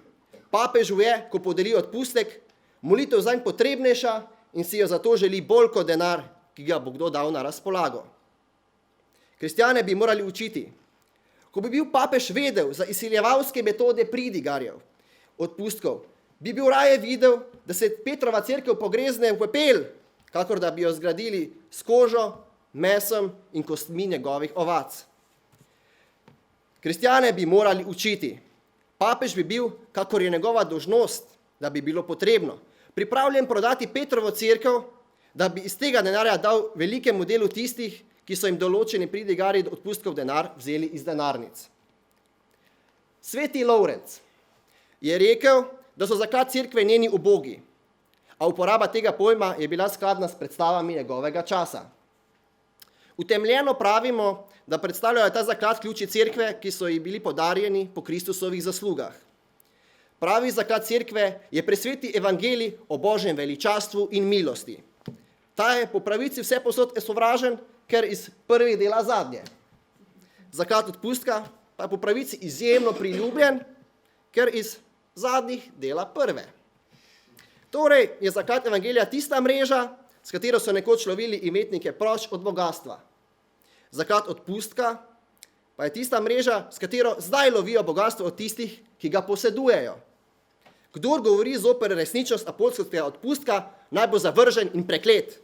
papežu je, ko podeli odpustek, molitev zanj potrebnejša in si jo zato želi bolj kot denar, ki ga bo kdo dal na razpolago. Kristjane bi morali učiti, ko bi bil papež vedel za izsiljevalske metode pridigarjev, odpustkov, bi bil raje videl, da se Petrova cerkev pogrezne v pepel, kakor da bi jo zgradili s kožo, mesom in kostmi njegovih ovac. Kristjane bi morali učiti, papež bi bil, kakor je njegova dolžnost, da bi bilo potrebno, pripravljen prodati Petrovo cerkev, da bi iz tega denarja dal velikemu delu tistih, ki so jim določeni pridigarji odpustkov denar vzeli iz denarnic. Sveti Lovrenc je rekel, da so zaklad cerkve njeni ubogi, a uporaba tega pojma je bila skladna s predstavami njegovega časa. Utemljeno pravimo, da predstavljajo ta zaklad ključi cerkve, ki so ji bili podarjeni po Kristusovih zaslugah. Pravi zaklad cerkve je presveti evangelij o Božjem veličastvu in milosti. Ta je po pravici vse posod sovražen, ker iz prvih dela zadnje. Zaklad odpustka pa je po pravici izjemno priljubljen, ker iz zadnjih dela prve. Torej je zaklad evangelija tista mreža, s katero so nekoč lovili imetnike proč od bogatstva. Zaklad odpustka pa je tista mreža, s katero zdaj lovijo bogatstvo od tistih, ki ga posedujejo. Kdor govori zoper resničnost apostolskega odpustka, naj bo zavržen in preklet.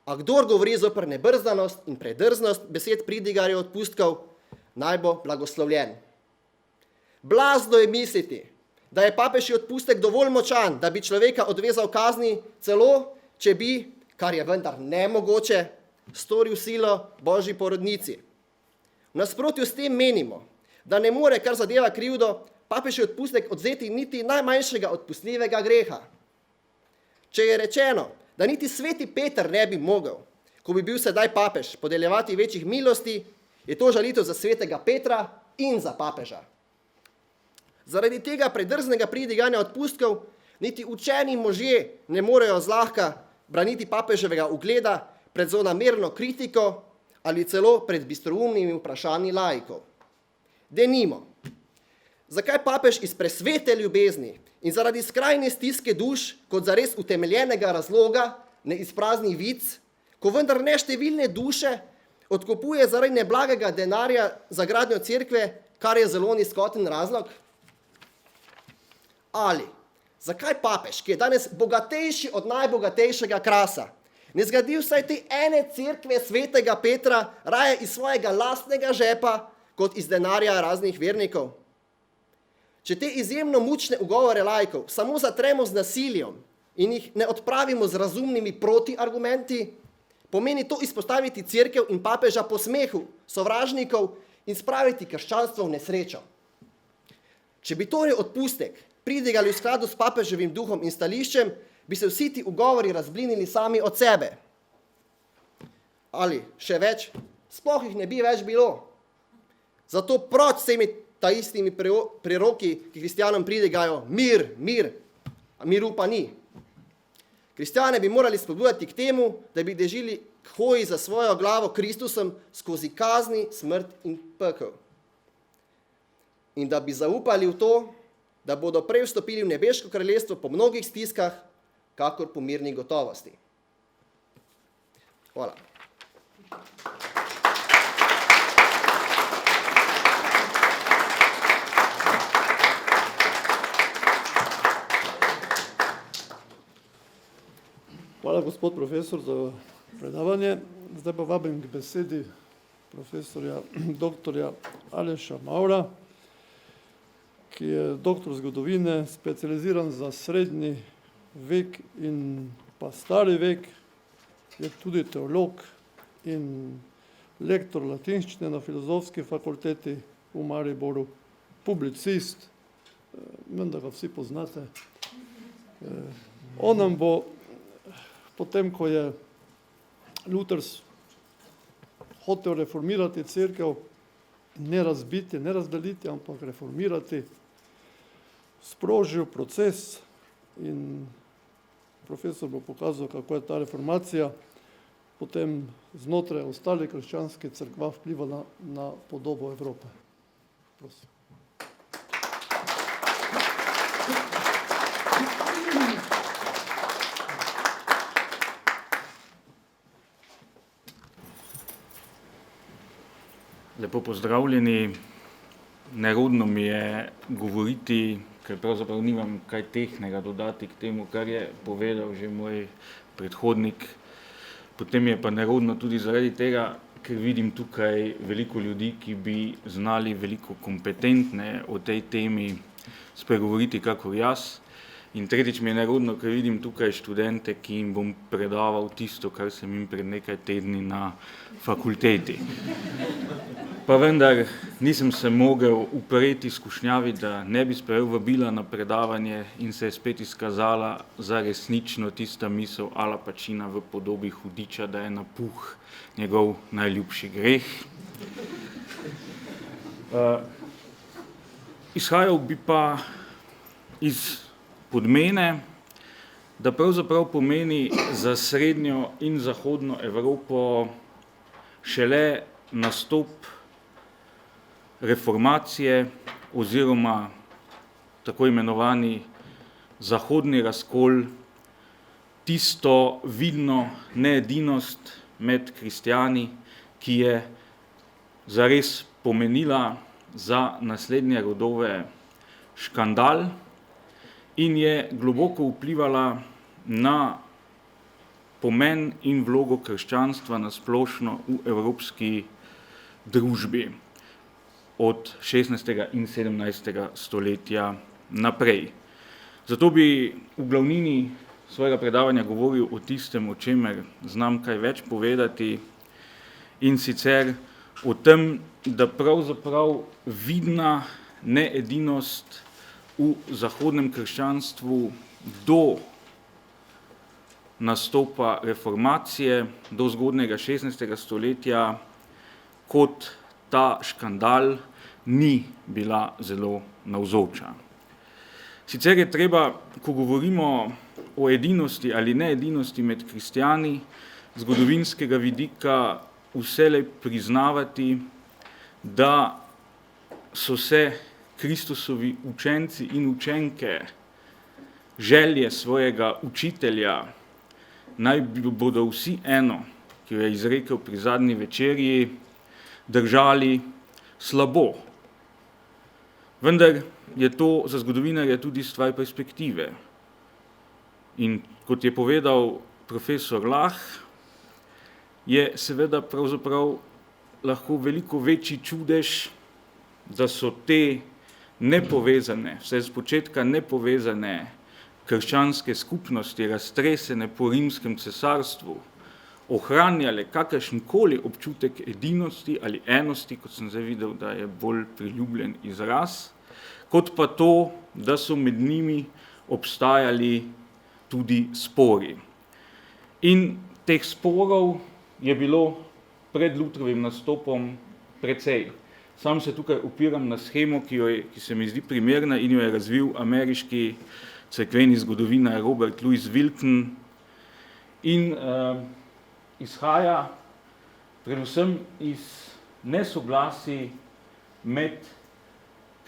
A kdor govori zoper nebrzdanost in predrznost besed pridigarjev odpustkov, naj bo blagoslovljen. Blazno je misliti, da je papežji odpustek dovolj močan, da bi človeka odvezal kazni, celo če bi, kar je vendar nemogoče, storil silo Božji porodnici. V nasprotju s tem menimo, da ne more, kar zadeva krivdo, papežji odpustek odvzeti niti najmanjšega odpustljivega greha. Če je rečeno, da niti sveti Peter ne bi mogel, ko bi bil sedaj papež, podeljevati večjih milosti, je to žalitev za svetega Petra in za papeža. Zaradi tega predrznega pridiganja odpustkov niti učeni možje ne morejo zlahka braniti papeževega ugleda pred zlonamerno kritiko ali celo pred bistroumnimi vprašanji laikov. Denimo, zakaj papež iz presvete ljubezni in zaradi skrajne stiske duš kot zares utemeljenega razloga ne izprazni vic, ko vendar neštevilne duše odkupuje zaradi neblagega denarja za gradnjo cerkve, kar je zelo nizkoten razlog? Ali zakaj papež, ki je danes bogatejši od najbogatejšega Krasa, ne zgradi vsaj te ene cerkve svetega Petra raje iz svojega lastnega žepa, kot iz denarja raznih vernikov? Če te izjemno mučne ugovore laikov samo zatremo z nasiljem in jih ne odpravimo z razumnimi protiargumenti, pomeni to izpostaviti cerkev in papeža posmehu sovražnikov in spraviti krščanstvo v nesrečo. Če bi torej odpustek pridigali v skladu s papeževim duhom in stališčem, bi se vsi ti ugovori razblinili sami od sebe. Ali še več, sploh jih ne bi več bilo. Zato proč s temi ta istimi preroki, ki kristjanom pridigajo mir, mir, a miru pa ni. Kristjane bi morali spodbujati k temu, da bi dežili k hoji za svojo glavo Kristusom skozi kazni, smrt in pekel. In da bi zaupali v to, da bodo prej vstopili v nebeško kraljestvo po mnogih stiskah, kakor po mirni gotovosti. Hvala. Hvala, gospod profesor, za predavanje. Zdaj pa vabim k besedi profesorja doktorja Aleša Maura, ki je doktor zgodovine, specializiran za srednji vek in pa stari vek, je tudi teolog in lektor latinščine na Filozofski fakulteti v Mariboru, publicist, vem, da ga vsi poznate. On nam bo potem, ko je Luther hotel reformirati cerkev, ne razbiti, ne razdeliti, ampak reformirati, sprožil proces in profesor bo pokazal, kako je ta reformacija potem znotraj ostalih krščanskih cerkva vplivala na podobo Evrope. Prosim. Lepo pozdravljeni. Nerodno mi je govoriti, ker pravzaprav nimam kaj tehnega dodati k temu, kar je povedal že moj predhodnik. Potem je pa nerodno tudi zaradi tega, ker vidim tukaj veliko ljudi, ki bi znali veliko kompetentne o tej temi spregovoriti kakor jaz. In tretjič mi je nerodno, ker vidim tukaj študente, ki jim bom predaval tisto, kar sem jim pred nekaj tedni na fakulteti. Pa vendar nisem se mogel upreti skušnjavi, da ne bi sprejel vabila na predavanje in se je spet izkazala za resnično tista misel Ala Pacina v podobi hudiča, da je napuh njegov najljubši greh. Izhajal bi pa iz podmene, da pravzaprav pomeni za srednjo in zahodno Evropo šele nastop reformacije oziroma tako imenovani zahodni razkol, tisto vidno needinost med kristjani, ki je zares pomenila za naslednje rodove škandal in je globoko vplivala na pomen in vlogo krščanstva na splošno v evropski družbi od 16. in 17. stoletja naprej. Zato bi v glavnini svojega predavanja govoril o tistem, o čemer znam kaj več povedati, in sicer o tem, da pravzaprav vidna needinost v zahodnem krščanstvu do nastopa reformacije, do zgodnjega 16. stoletja, kot ta škandal ni bila zelo navzoča. Sicer je treba, ko govorimo o edinosti ali needinosti med kristjani, zgodovinskega vidika vselej priznavati, da so se Kristusovi učenci in učenke želje svojega učitelja, naj bodo vsi eno, ki jo je izrekel pri zadnji večerji, držali slabo. Vendar je to za zgodovinarja tudi stvar perspektive. In kot je povedal profesor Lah, je seveda pravzaprav lahko veliko večji čudež, da so te nepovezane, vse z početka nepovezane krščanske skupnosti, raztresene po rimskem cesarstvu, ohranjale kakršenkoli občutek edinosti ali enosti, kot sem zdaj videl, da je bolj priljubljen izraz, kot pa to, da so med njimi obstajali tudi spori. In teh sporov je bilo pred Lutherovim nastopom precej. Sam se tukaj opiram na shemo, ki se mi zdi primerna in jo je razvil ameriški cerkveni zgodovinar Robert Louis Wilton in izhaja predvsem iz nesoglasij med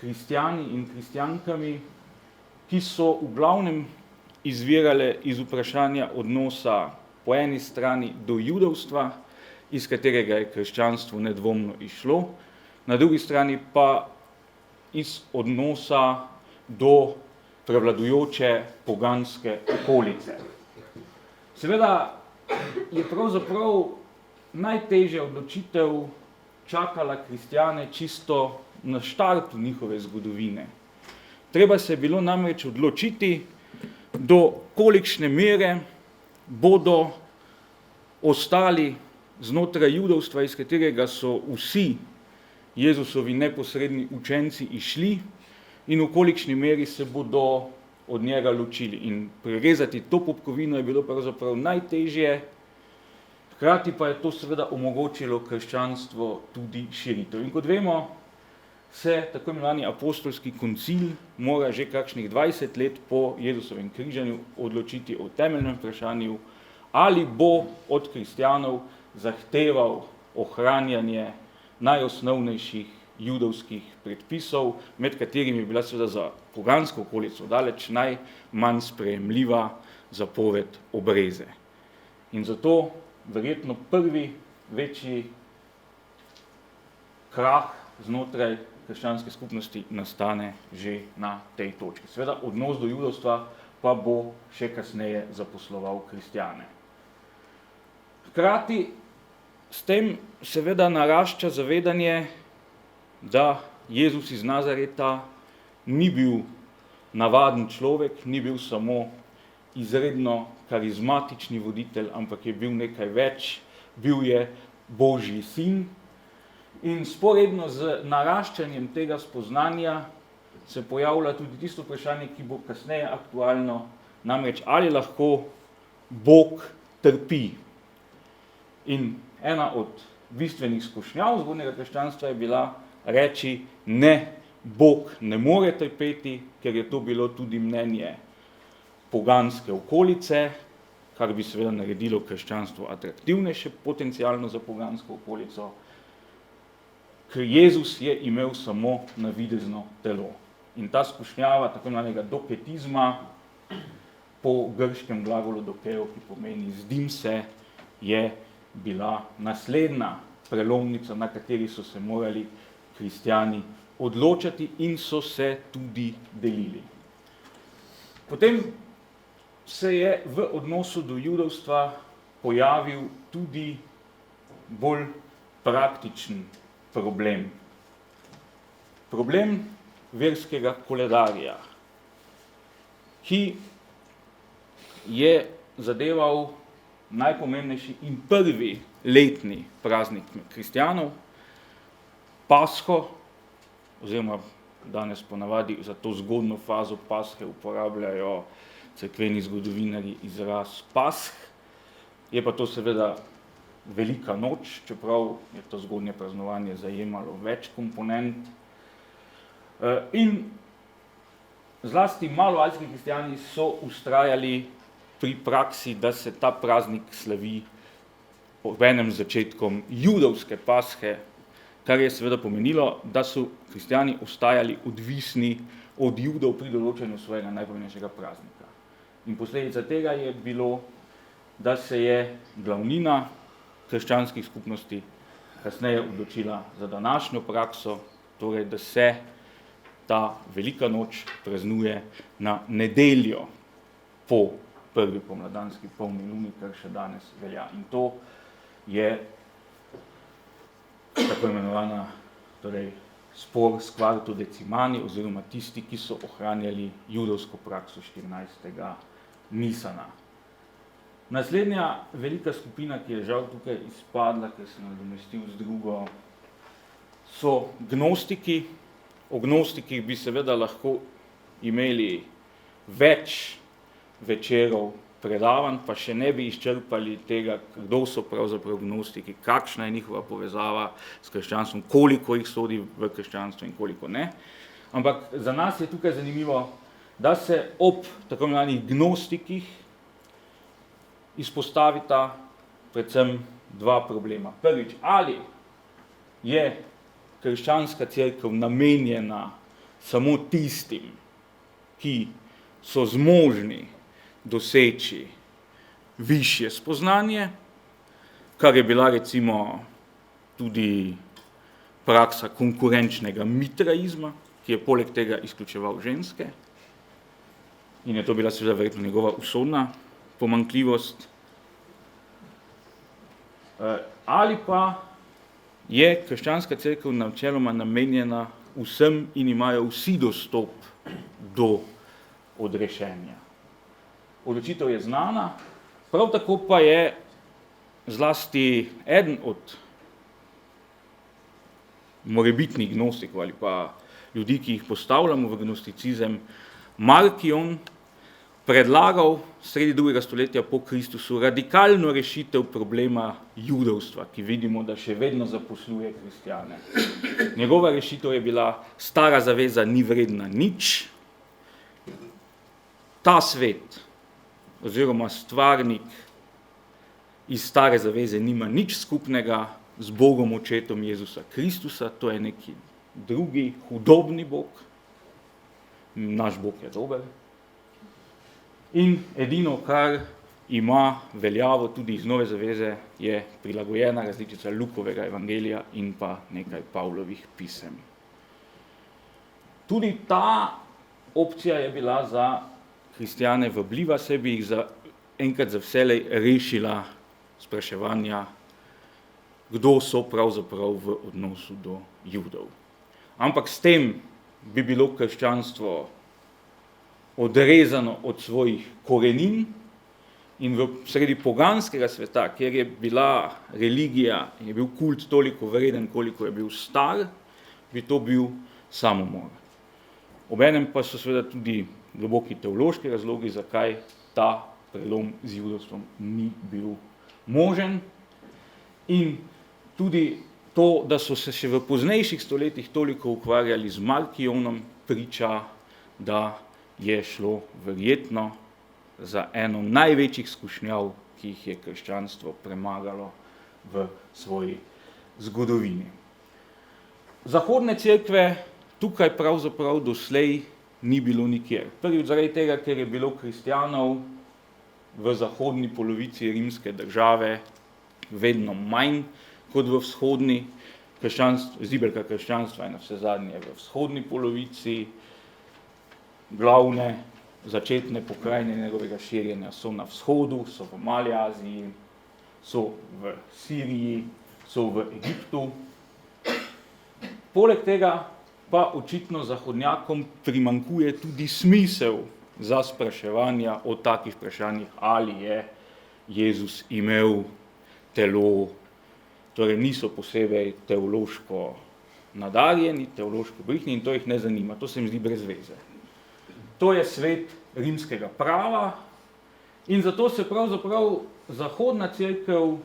kristjani in kristjankami, ki so v glavnem izvirale iz vprašanja odnosa po eni strani do judovstva, iz katerega je krščanstvo nedvomno išlo, na drugi strani pa iz odnosa do prevladujoče poganske okolice. Seveda je pravzaprav najtežja odločitev čakala kristjane čisto na štartu njihove zgodovine. Treba se je bilo namreč odločiti, do kolikšne mere bodo ostali znotraj judovstva, iz katerega so vsi Jezusovi neposredni učenci išli, in v kolikšni meri se bodo od njega ločili. In prerezati to popkovino je bilo pravzaprav najtežje, hkrati pa je to seveda omogočilo krščanstvo tudi širitev. In kot vemo, se tako imenovani apostolski koncil mora že kakšnih 20 let po Jezusovem križanju odločiti o temeljnem vprašanju, ali bo od kristjanov zahteval ohranjanje najosnovnejših judovskih predpisov, med katerimi je bila seveda za pogansko okolico daleč najmanj sprejemljiva zapoved obreze. In zato verjetno prvi večji krah znotraj krščanske skupnosti nastane že na tej točki. Seveda odnos do judovstva pa bo še kasneje zaposloval kristjane. Hkrati s tem seveda narašča zavedanje, da Jezus iz Nazareta ni bil navaden človek, ni bil samo izredno karizmatični voditelj, ampak je bil nekaj več, bil je Božji sin. In sporedno z naraščanjem tega spoznanja se pojavlja tudi tisto vprašanje, ki bo kasneje aktualno, namreč ali lahko Bog trpi. In ena od bistvenih skušnjav zgodnjega krščanstva je bila reči, ne, Bog ne more trpeti, ker je to bilo tudi mnenje poganske okolice, kar bi seveda naredilo krščanstvo atraktivnejše potencialno za pogansko okolico, ker Jezus je imel samo navidezno telo. In ta skušnjava tako imenovanega doketizma, po grškem glagolu dokeo, ki pomeni zdim se, je bila naslednja prelomnica, na kateri so se morali kristjani odločati in so se tudi delili. Potem se je v odnosu do judovstva pojavil tudi bolj praktičen problem. Problem verskega koledarja, ki je zadeval najpomembnejši in prvi letni praznik kristjanov, Pasho, oziroma danes ponavadi za to zgodno fazo Pashe uporabljajo cerkveni zgodovinarji izraz Pasch, je pa to seveda velika noč, čeprav je to zgodnje praznovanje zajemalo več komponent. In zlasti maloazijski kristjani so vztrajali pri praksi, da se ta praznik slavi obenem z začetkom judovske Pashe, kar je seveda pomenilo, da so kristjani ostajali odvisni od Judov pri določenju svojega najpomembnejšega praznika. In posledica tega je bilo, da se je glavnina krščanskih skupnosti kasneje odločila za današnjo prakso, torej da se ta velika noč praznuje na nedeljo po prvi pomladanski polni luni, kar še danes velja. In to je tako imenovana spor s kvarto decimani, oziroma tisti, ki so ohranjali judovsko prakso 14. Nisana. Naslednja velika skupina, ki je žal tukaj izpadla, ker se nadomestil z drugo, so gnostiki. O gnostikih bi seveda lahko imeli več večerov predavanj, pa še ne bi izčrpali tega, kdo so pravzaprav gnostiki, kakšna je njihova povezava s krščanstvom, koliko jih sodi v krščanstvo in koliko ne. Ampak za nas je tukaj zanimivo, da se ob tako imenovanih gnostikih izpostavita predvsem dva problema. Prvič, ali je krščanska cerkev namenjena samo tistim, ki so zmožni doseči višje spoznanje, kar je bila recimo tudi praksa konkurenčnega mitraizma, ki je poleg tega izključeval ženske, in je to bila seveda verjetno njegova usodna pomanjkljivost, ali pa je krščanska cerkev načeloma namenjena vsem in imajo vsi dostop do odrešenja. Odločitev je znana, prav tako pa je zlasti eden od morebitnih gnostikov ali pa ljudi, ki jih postavljamo v gnosticizem, Markion predlagal sredi 2. stoletja po Kristusu radikalno rešitev problema judovstva, ki vidimo, da še vedno zaposluje kristjane. Njegova rešitev je bila: stara zaveza ni vredna nič, ta svet oziroma stvarnik iz stare zaveze nima nič skupnega z Bogom očetom Jezusa Kristusa, to je neki drugi hudobni Bog, naš Bog je dober. In edino, kar ima veljavo tudi iz nove zaveze, je prilagojena različica Lukovega evangelija in pa nekaj Pavlovih pisem. Tudi ta opcija je bila za kristjane vabljiva, se bi jih enkrat za vselej rešila spraševanja, kdo so pravzaprav v odnosu do Judov. Ampak s tem bi bilo krščanstvo odrezano od svojih korenin in v sredi poganskega sveta, kjer je bila religija in je bil kult toliko vreden, koliko je bil star, bi to bil samomor. Obenem pa so seveda tudi globoki teološki razlogi, zakaj ta prelom z judovstvom ni bil možen, in tudi to, da so se še v poznejših stoletjih toliko ukvarjali z Markionom, priča, da je šlo verjetno za eno največjih skušnjav, ki jih je krščanstvo premagalo v svoji zgodovini. Zahodne cerkve tukaj pravzaprav doslej ni bilo nikjer. Prvič zaradi tega, ker je bilo kristjanov v zahodni polovici rimske države vedno manj kot v vzhodni. Zibelka krščanstva je na vse zadnje v vzhodni polovici, glavne začetne pokrajine njegovega širjenja so na vzhodu, so v Mali Aziji, so v Siriji, so v Egiptu. Poleg tega pa očitno zahodnjakom primanjkuje tudi smisel za spraševanja o takih vprašanjih, ali je Jezus imel telo, torej niso posebej teološko nadarjeni, teološko brihtni, in to jih ne zanima, to se jim zdi brez veze. To je svet rimskega prava in zato se pravzaprav zahodna cerkev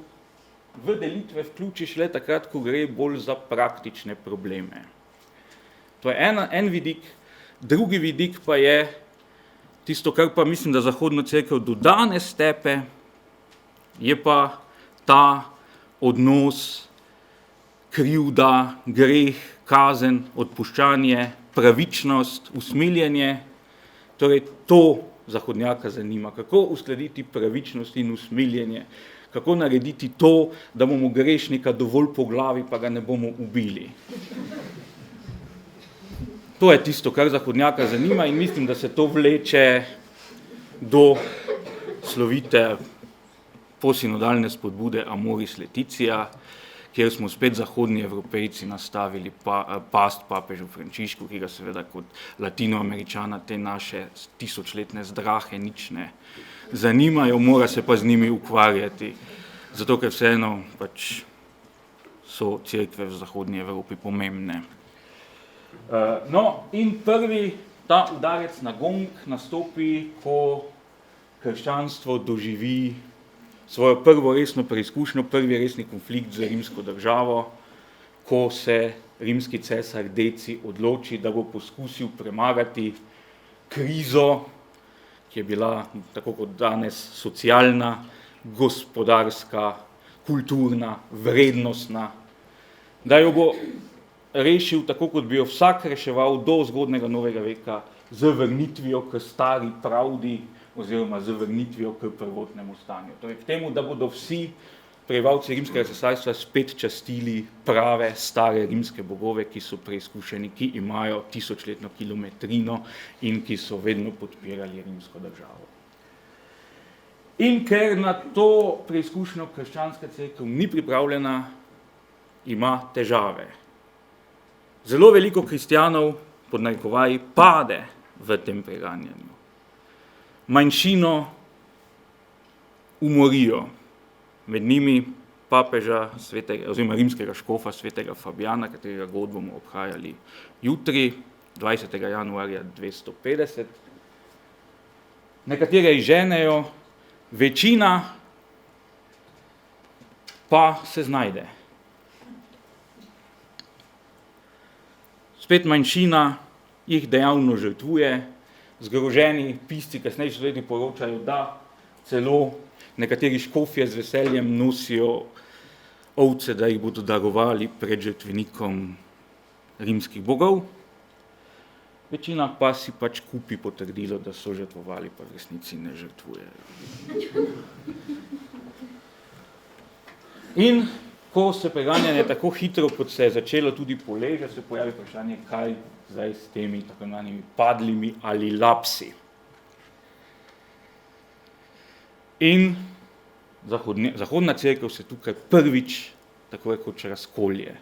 v delitve vključi šele takrat, ko gre bolj za praktične probleme. To je en vidik, drugi vidik pa je tisto, kar pa mislim, da zahodno cerkev do danes tepe, je pa ta odnos krivda, greh, kazen, odpuščanje, pravičnost, usmiljenje. Torej, to zahodnjaka zanima, kako uskladiti pravičnost in usmiljenje, kako narediti to, da bomo grešnika dovolj po glavi, pa ga ne bomo ubili. To je tisto, kar zahodnjaka zanima, in mislim, da se to vleče do slovite posinodalne spodbude Amoris Laetitia, kjer smo spet zahodni Evropejci nastavili past papežu Frančišku, ki ga seveda kot Latinoameričana te naše tisočletne zdrahe nič ne zanimajo, mora se pa z njimi ukvarjati, zato ker vseeno pač so cerkve v zahodnji Evropi pomembne. No, in prvi ta udarec na gong nastopi, ko krščanstvo doživi svojo prvo resno preizkušnjo, prvi resni konflikt z rimsko državo, ko se rimski cesar Deci odloči, da bo poskusil premagati krizo, ki je bila, tako kot danes, socialna, gospodarska, kulturna, vrednostna, da jo bo rešil tako, kot bi jo vsak reševal do zgodnega novega veka, z vrnitvijo k stari pravdi oziroma z vrnitvijo k prvotnemu stanju. Torej k temu, da bodo vsi prebivalci rimskega cesarstva spet častili prave, stare rimske bogove, ki so preizkušeni, ki imajo tisočletno kilometrino in ki so vedno podpirali rimsko državo. In ker na to preizkušnjo krščanska cerkev ni pripravljena, ima težave. Zelo veliko kristjanov, pod narekovaji, pade v tem preganjanju. Manjšino umorijo, med njimi papeža oziroma rimskega škofa svetega Fabijana, katerega god bomo obhajali jutri, 20. januarja 250. Nekatere izženejo, večina pa se znajde. Spet manjšina jih dejavno žrtvuje, zgroženi pisci kasnejši leti poročajo, da celo nekateri škofje z veseljem nosijo ovce, da jih bodo darovali pred žrtvenikom rimskih bogov. Večina pa si pač kupi potrdilo, da so žrtvovali, pa v resnici ne žrtvujejo. In ko se preganjanje tako hitro, kot se je začelo tudi poleže, se pojavi vprašanje, kaj zdaj s temi tako imenovanimi padlimi ali lapsi. In zahodna cerkev se tukaj prvič tako rekoč razkolje.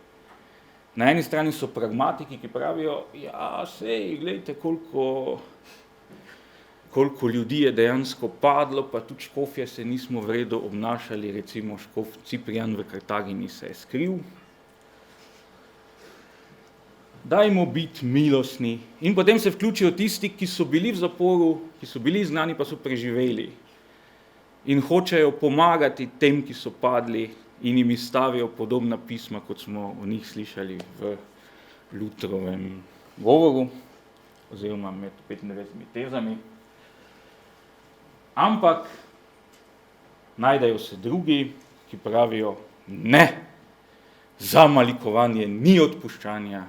Na eni strani so pragmatiki, ki pravijo, ja, sej, glejte, koliko ljudi je dejansko padlo, pa tudi škofje se nismo v redu obnašali, recimo škof Ciprian v Kartagini se je skril. Dajmo biti milostni. In potem se vključijo tisti, ki so bili v zaporu, ki so bili izgnani, pa so preživeli. In hočejo pomagati tem, ki so padli, in jim izstavijo podobna pisma, kot smo o njih slišali v Lutherovem govoru, oziroma med 95 tezami. Ampak najdejo se drugi, ki pravijo, ne, za malikovanje ni odpuščanja.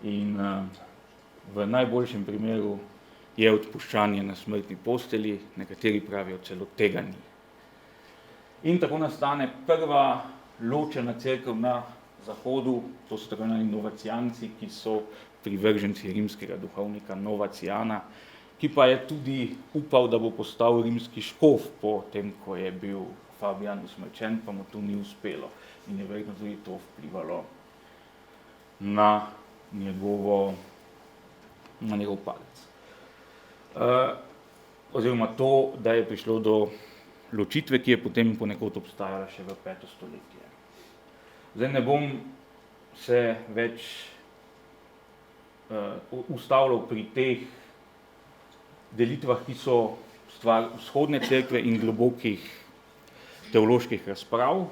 In v najboljšem primeru je odpuščanje na smrtni postelji, nekateri pravijo celo tega ni. In tako nastane prva ločena cerkev na zahodu, to so tako imenovani novacijanci, ki so privrženci rimskega duhovnika Novacijana, ki pa je tudi upal, da bo postal rimski škof po tem, ko je bil Fabijan usmrčen, pa mu to ni uspelo. In je verjetno tudi to vplivalo na njegov padec. Oziroma to, da je prišlo do ločitve, ki je potem ponekod obstajala še v 5. stoletje. Zdaj ne bom se več ustavljal pri teh delitvah, ki so stvar vzhodne cerkve in globokih teoloških razprav,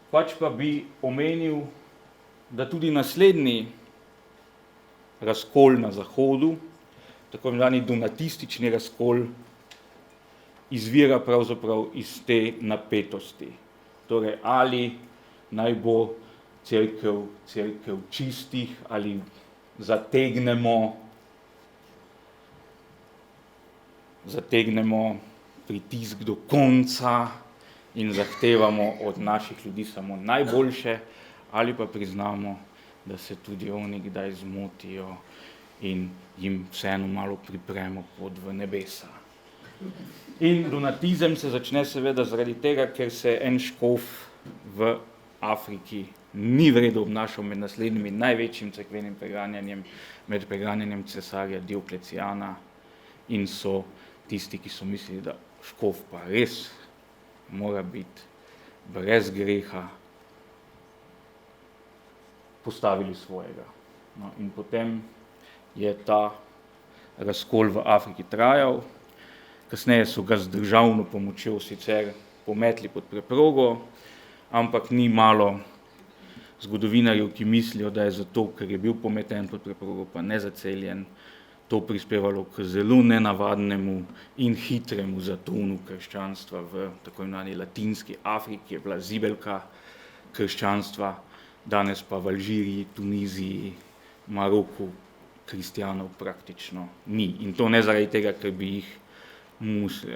pač pa bi omenil, da tudi naslednji razkol na zahodu, tako imenovani donatistični razkol, izvira pravzaprav iz te napetosti. Torej, ali naj bo cerkev čistih, ali zategnemo pritisk do konca in zahtevamo od naših ljudi samo najboljše, ali pa priznamo, da se tudi oni kdaj zmotijo in jim vseeno malo pripremo pot v nebesa. In donatizem se začne seveda zaradi tega, ker se en škof v Afriki ni v redu obnašal med naslednjimi največjim cerkvenim preganjanjem, med preganjanjem cesarja Dioklecijana, in so tisti, ki so mislili, da škof pa res mora biti brez greha, postavili svojega. No, in potem je ta razkol v Afriki trajal. Kasneje so ga z državno pomočjo sicer pometli pod preprogo, ampak ni malo zgodovinarjev, ki mislijo, da je zato, ker je bil pometen pod preprogo, pa nezaceljen, to prispevalo k zelo nenavadnemu in hitremu zatonu krščanstva v tako imenovani latinski Afriki, je bila zibelka krščanstva, danes pa v Alžiriji, Tuniziji, Maroku kristjanov praktično ni. In to ne zaradi tega, ker bi jih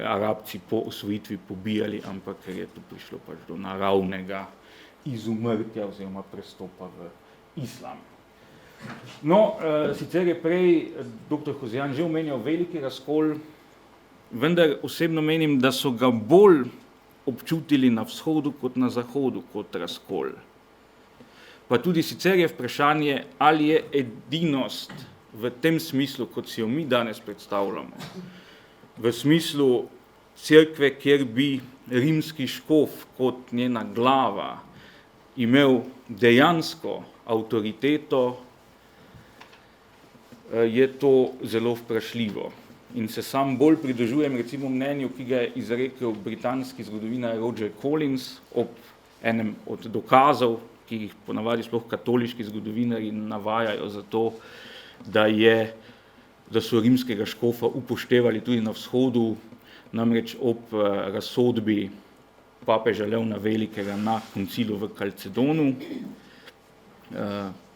Arabci po osvojitvi pobijali, ampak ker je tu prišlo pač do naravnega izumrtja oziroma prestopa v islam. No, sicer je prej dr. Hozijan že omenjal veliki razkol, vendar osebno menim, da so ga bolj občutili na vzhodu kot na zahodu kot razkol. Pa tudi sicer je vprašanje, ali je edinost v tem smislu, kot si jo mi danes predstavljamo, v smislu cerkve, kjer bi rimski škof kot njena glava imel dejansko avtoriteto, je to zelo vprašljivo. In se sam bolj pridružujem recimo mnenju, ki ga je izrekel britanski zgodovinar Roger Collins ob enem od dokazov, ki jih ponavadi sploh katoliški zgodovinarji navajajo za to, da so rimskega škofa upoštevali tudi na vzhodu, namreč ob razsodbi papeža Leona Velikega na koncilu v Kalcedonu.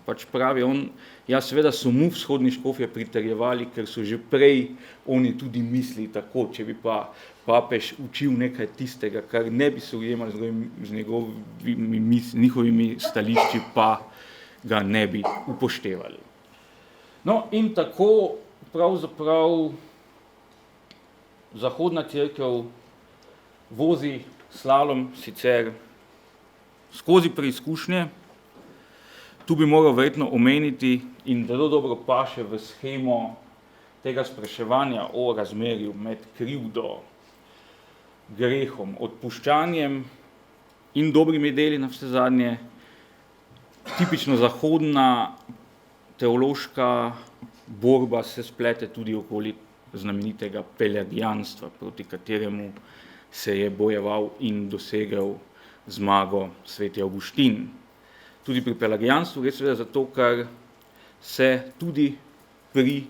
Pač pravi on, ja, seveda so mu vzhodni škofje pritrjevali, ker so že prej oni tudi mislili tako, če bi pa papež učil nekaj tistega, kar ne bi se ujemali z njihovimi stališči, pa ga ne bi upoštevali. No, in tako pravzaprav zahodna cerkev vozi slalom sicer skozi preizkušnje. Tu bi moral verjetno omeniti in zelo dobro paše v shemo tega spraševanja o razmerju med krivdo, grehom, odpuščanjem in dobrimi deli na vse zadnje, tipično zahodna teološka borba se splete tudi okoli znamenitega pelagijanstva, proti kateremu se je bojeval in dosegel zmago sveti Avguštin. Tudi pri pelagijanstvu gre seveda zato, ker se tudi pri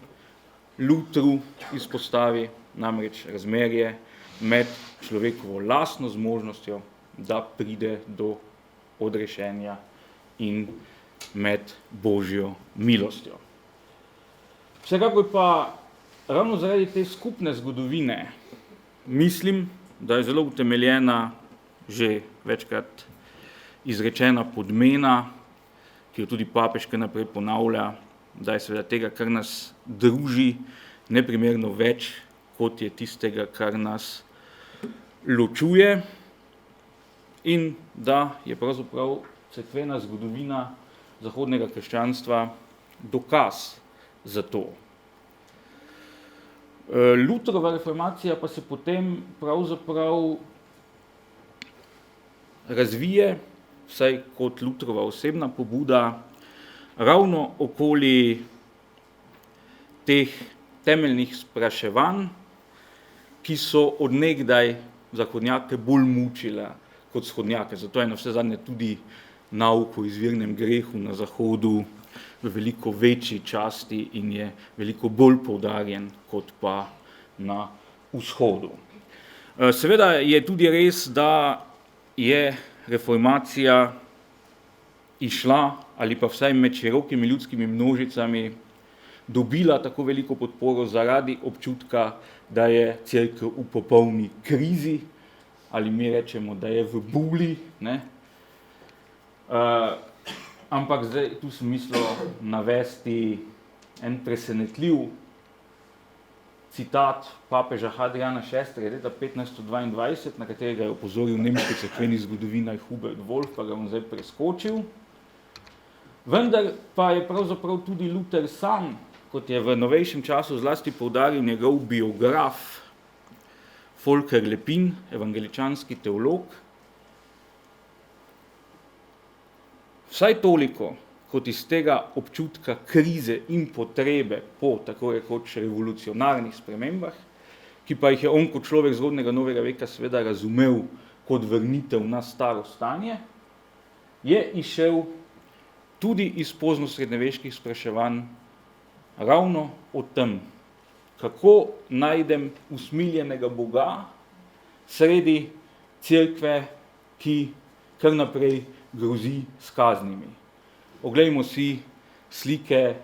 Lutru izpostavi namreč razmerje med človekovo lastno zmožnostjo, da pride do odrešenja in med Božjo milostjo. Vsekakor pa ravno zaradi te skupne zgodovine mislim, da je zelo utemeljena že večkrat izrečena podmena, ki jo tudi papež kar naprej ponavlja, da je seveda tega, kar nas druži, neprimerno več, kot je tistega, kar nas ločuje, in da je pravzaprav cerkvena zgodovina zahodnega krščanstva dokaz za to. Lutrova reformacija pa se potem pravzaprav razvije, vsaj kot Lutrova osebna pobuda, ravno okoli teh temeljnih spraševanj, ki so od nekdaj zahodnjake bolj mučile kot vzhodnjake. Zato je na vse zadnje tudi nauk o izvirnem grehu na zahodu v veliko večji časti in je veliko bolj poudarjen kot pa na vzhodu. Seveda je tudi res, da je reformacija išla ali pa vsaj med širokimi ljudskimi množicami dobila tako veliko podporo zaradi občutka, da je cerkev v popolni krizi, ali mi rečemo, da je v buli, ne? Ampak zdaj tu sem mislil navesti en presenetljiv citat papeža Hadriana VI. Leta 1522, na katerega je opozoril nemški cerkveni zgodovinar Hubert Wolf, pa ga bom zdaj preskočil. Vendar pa je pravzaprav tudi Luther sam, kot je v novejšem času zlasti poudaril njegov biograf Volker Lepin, evangeličanski teolog, vsaj toliko, kot iz tega občutka krize in potrebe po tako rekoč revolucionarnih spremembah, ki pa jih je on kot človek zgodnega novega veka seveda razumel kot vrnitev na staro stanje, je izšel tudi iz poznosrednjeveških spraševanj ravno o tem, kako najdem usmiljenega Boga sredi cerkve, ki kar naprej grozi s kaznimi. Oglejmo si slike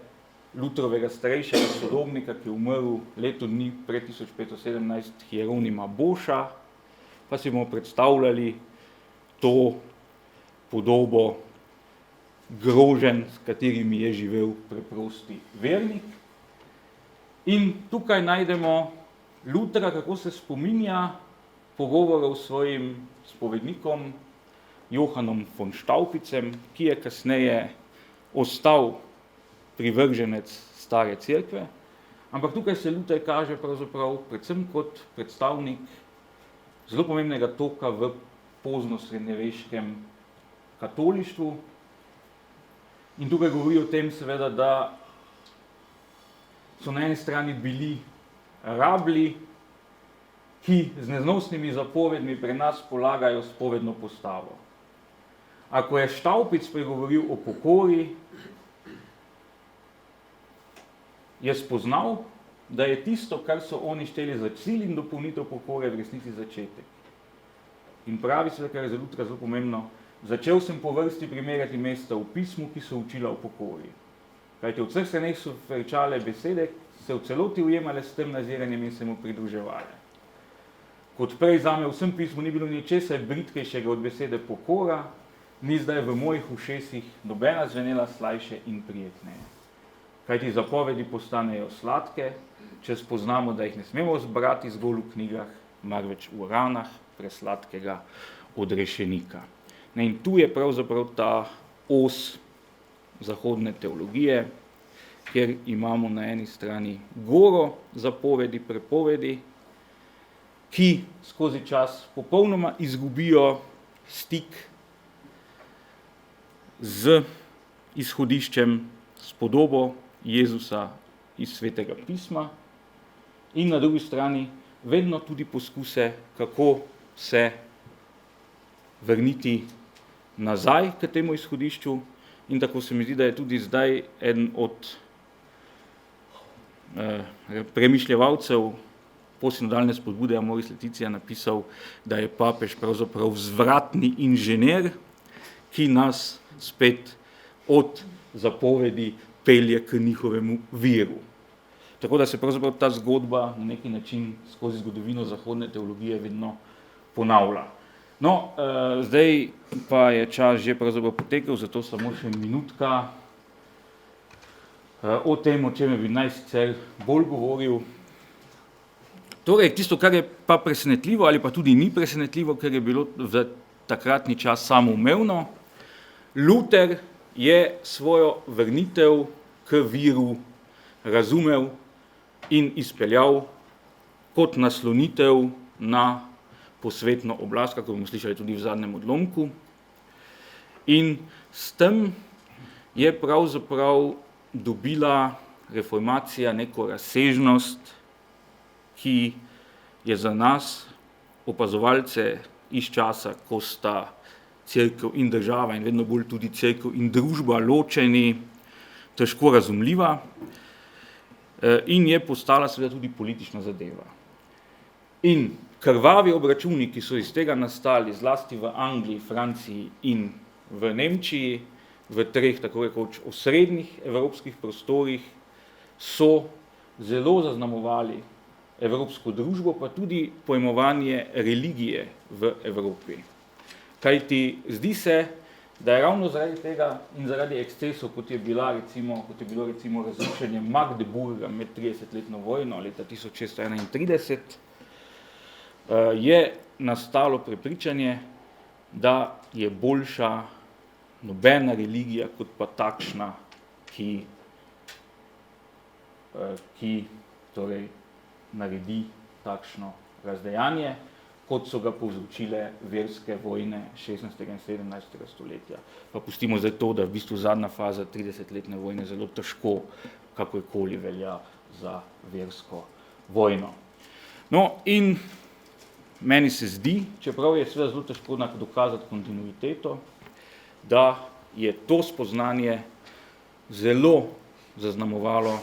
Lutrovega starejšega sodobnika, ki je umrl leto dni pred 1517, Hieronima Boša, pa si bomo predstavljali to podobo groženj, s katerimi je živel preprosti vernik. In tukaj najdemo Lutra, kako se spominja pogovorov s svojim spovednikom Johanom von Staupicem, ki je kasneje ostal privrženec stare cerkve, ampak tukaj se Luther kaže pravzaprav predvsem kot predstavnik zelo pomembnega toka v poznosrednjeveškem katolištvu. In tukaj govori o tem seveda, da so na eni strani bili rablji, ki z neznosnimi zapovedmi pri nas polagajo spovedno postavo. Ako je Staupic pregovoril o pokori, je spoznal, da je tisto, kar so oni šteli za cilj in dopolnitev pokore, v resnici začetek. In pravi se, kar je za Lutra zelo pomembno, začel sem po vrsti primerjati mesta v pismu, ki so učila o pokori. Kajte, v vseh straneh so rečale besede, se v celoti ujemale s tem naziranjem in se mu pridruževale. Kot prej zame v vsem pismu ni bilo ničesar britkejšega od besede pokora, ni zdaj v mojih ušesih nobena zvenela slajše in prijetneje. Kajti zapovedi postanejo sladke, če spoznamo, da jih ne smemo zbrati zgolj v knjigah, marveč v ranah presladkega odrešenika. In tu je pravzaprav ta os zahodne teologije, kjer imamo na eni strani goro zapovedi, prepovedi, ki skozi čas popolnoma izgubijo stik z izhodiščem, s podobo Jezusa iz Svetega pisma in na drugi strani vedno tudi poskuse, kako se vrniti nazaj k temu izhodišču. In tako se mi zdi, da je tudi zdaj eden od premišljevalcev postsinodalne spodbude Amoris Laetitia napisal, da je papež pravzaprav vzvratni inženir, ki nas spet od zapovedi pelje k njihovemu viru. Tako da se pravzaprav ta zgodba na neki način skozi zgodovino zahodne teologije vedno ponavlja. No, zdaj pa je čas že pravzaprav potekel, zato samo še minutka o tem, o čem bi naj sicer bolj govoril. Torej, tisto, kar je pa presenetljivo ali pa tudi ni presenetljivo, ker je bilo v takratni čas samoumevno, Luther je svojo vrnitev k viru razumel in izpeljal kot naslonitev na posvetno oblast, kako bomo slišali tudi v zadnjem odlomku. In s tem je pravzaprav dobila reformacija neko razsežnost, ki je za nas, opazovalce iz časa, ko sta cerkev in država in vedno bolj tudi cerkev in družba ločeni, težko razumljiva in je postala seveda tudi politična zadeva. In krvavi obračuni, ki so iz tega nastali, zlasti v Angliji, Franciji in v Nemčiji, v treh tako rekoč osrednjih evropskih prostorih, so zelo zaznamovali evropsko družbo, pa tudi pojmovanje religije v Evropi. Kajti zdi se, da je ravno zaradi tega in zaradi ekscesov, kot je bilo recimo razrušenje Magdeburga med 30-letno vojno leta 1631, je nastalo prepričanje, da je boljša nobena religija kot pa takšna, ki torej naredi takšno razdejanje. kot so ga povzročile verske vojne 16. in 17. stoletja. Pa pustimo zdaj to, da v bistvu zadnja faza 30-letne vojne zelo težko kakorkoli velja za versko vojno. No in meni se zdi, čeprav je seveda zelo težko dokazati kontinuiteto, da je to spoznanje zelo zaznamovalo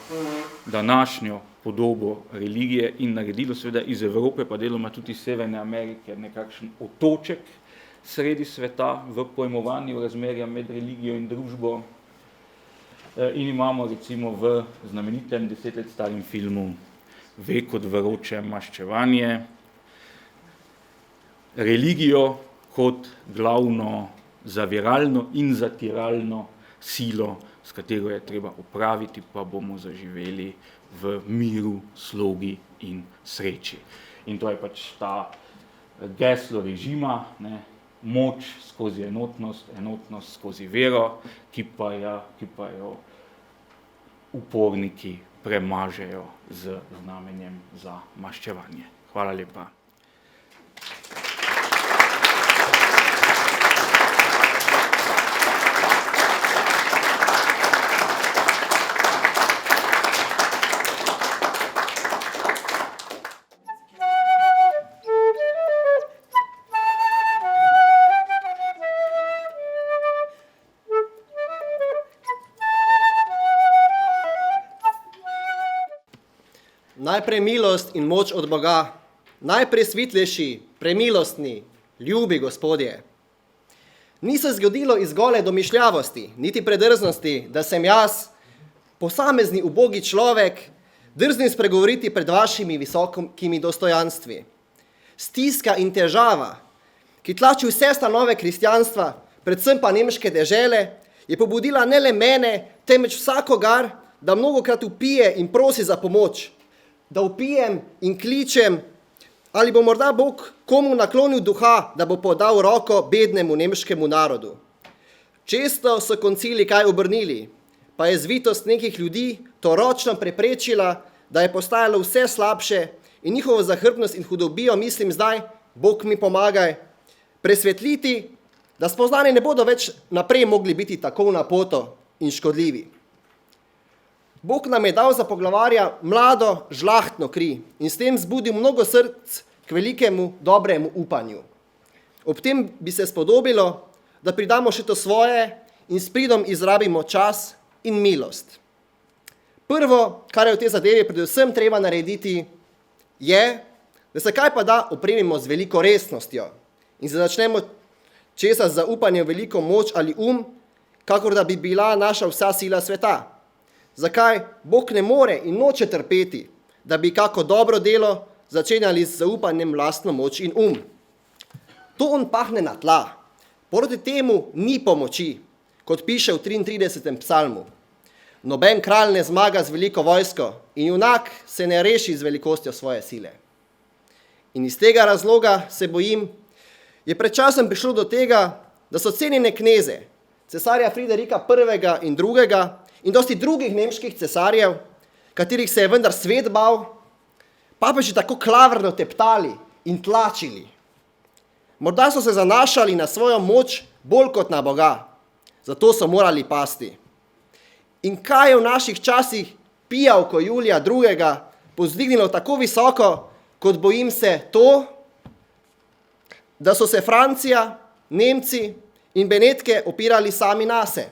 današnjo podobo religije in naredilo seveda iz Evrope, pa deloma tudi Severne Amerike, nekakšen otoček sredi sveta v pojmovanju razmerja med religijo in družbo. In imamo recimo v znamenitem 10 let starim filmu Ve kot vroče maščevanje religijo kot glavno zaviralno in zatiralno silo, s katero je treba upraviti, pa bomo zaživeli v miru, slogi in sreči. In to je pač ta geslo režima, ne, moč skozi enotnost, enotnost skozi vero, ki pa jo uporniki premažejo z znamenjem za maščevanje. Hvala lepa. Najprej milost in moč od Boga, najpresvitlejši, premilostni, ljubi Gospodje. Ni se zgodilo iz gole domišljavosti, niti predrznosti, da sem jaz, posamezni ubogi človek, drznim spregovoriti pred vašimi visokimi dostojanstvi. Stiska in težava, ki tlači vse stanove kristjanstva, predvsem pa nemške dežele, je pobudila ne le mene, temveč vsakogar, da mnogokrat vpije in prosi za pomoč, da vpijem in kličem, ali bo morda Bog komu naklonil duha, da bo podal roko bednemu nemškemu narodu. Često so koncili kaj obrnili, pa je zvitost nekih ljudi to ročno preprečila, da je postajalo vse slabše in njihovo zahrbtnost in hudobijo, mislim zdaj, Bog mi pomagaj, presvetliti, da spoznani ne bodo več naprej mogli biti tako napoto in škodljivi. Bog nam je dal za poglavarja mlado, žlahtno kri in s tem zbudil mnogo src k velikemu, dobremu upanju. Ob tem bi se spodobilo, da pridamo še to svoje in s pridom izrabimo čas in milost. Prvo, kar je v tej zadevi predvsem treba narediti, je, da se kaj pa da opremimo z veliko resnostjo in se začnemo česa z zaupanjem veliko moč ali kakor da bi bila naša vsa sila sveta. Zakaj Bog ne more in noče trpeti, da bi kako dobro delo začenjali z zaupanjem lastno moč in To on pahne na tla. Proti temu ni pomoči, kot piše v 33. psalmu. Noben kralj ne zmaga z veliko vojsko in junak se ne reši z velikostjo svoje sile. In iz tega razloga se bojim, je pred časom prišlo do tega, da so cenjene kneze, cesarja Friderika I. in II. In dosti drugih nemških cesarjev, katerih se je vendar svet bal, papeži tako klavrno teptali in tlačili. Morda so se zanašali na svojo moč bolj kot na Boga, zato so morali pasti. In kaj je v naših časih pijavko Julija II. Povzdignilo tako visoko, kot bojim se to, da so se Francija, Nemci in Benetke opirali sami nase.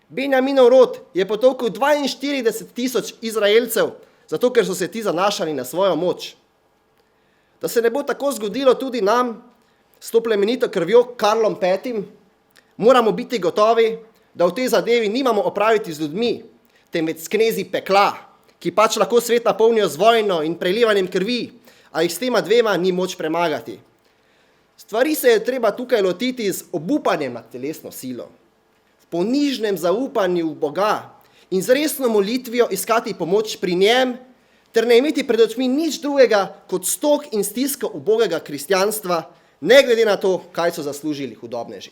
Benjaminov rod je potolkal 42.000 Izraelcev, zato ker so se ti zanašali na svojo moč. Da se ne bo tako zgodilo tudi nam s to plemenito krvjo Karlom V, moramo biti gotovi, da v tej zadevi nimamo opraviti z ljudmi, temveč s knezi pekla, ki pač lahko svet napolnijo z vojno in prelivanjem krvi, a jih s tema dvema ni moč premagati. Stvari se je treba tukaj lotiti z obupanjem nad telesno silo, v ponižnem zaupanju v Boga in z resno molitvijo iskati pomoč pri njem, ter ne imeti pred očmi nič drugega kot stok in stisko ubogega kristjanstva, ne glede na to, kaj so zaslužili hudobneži.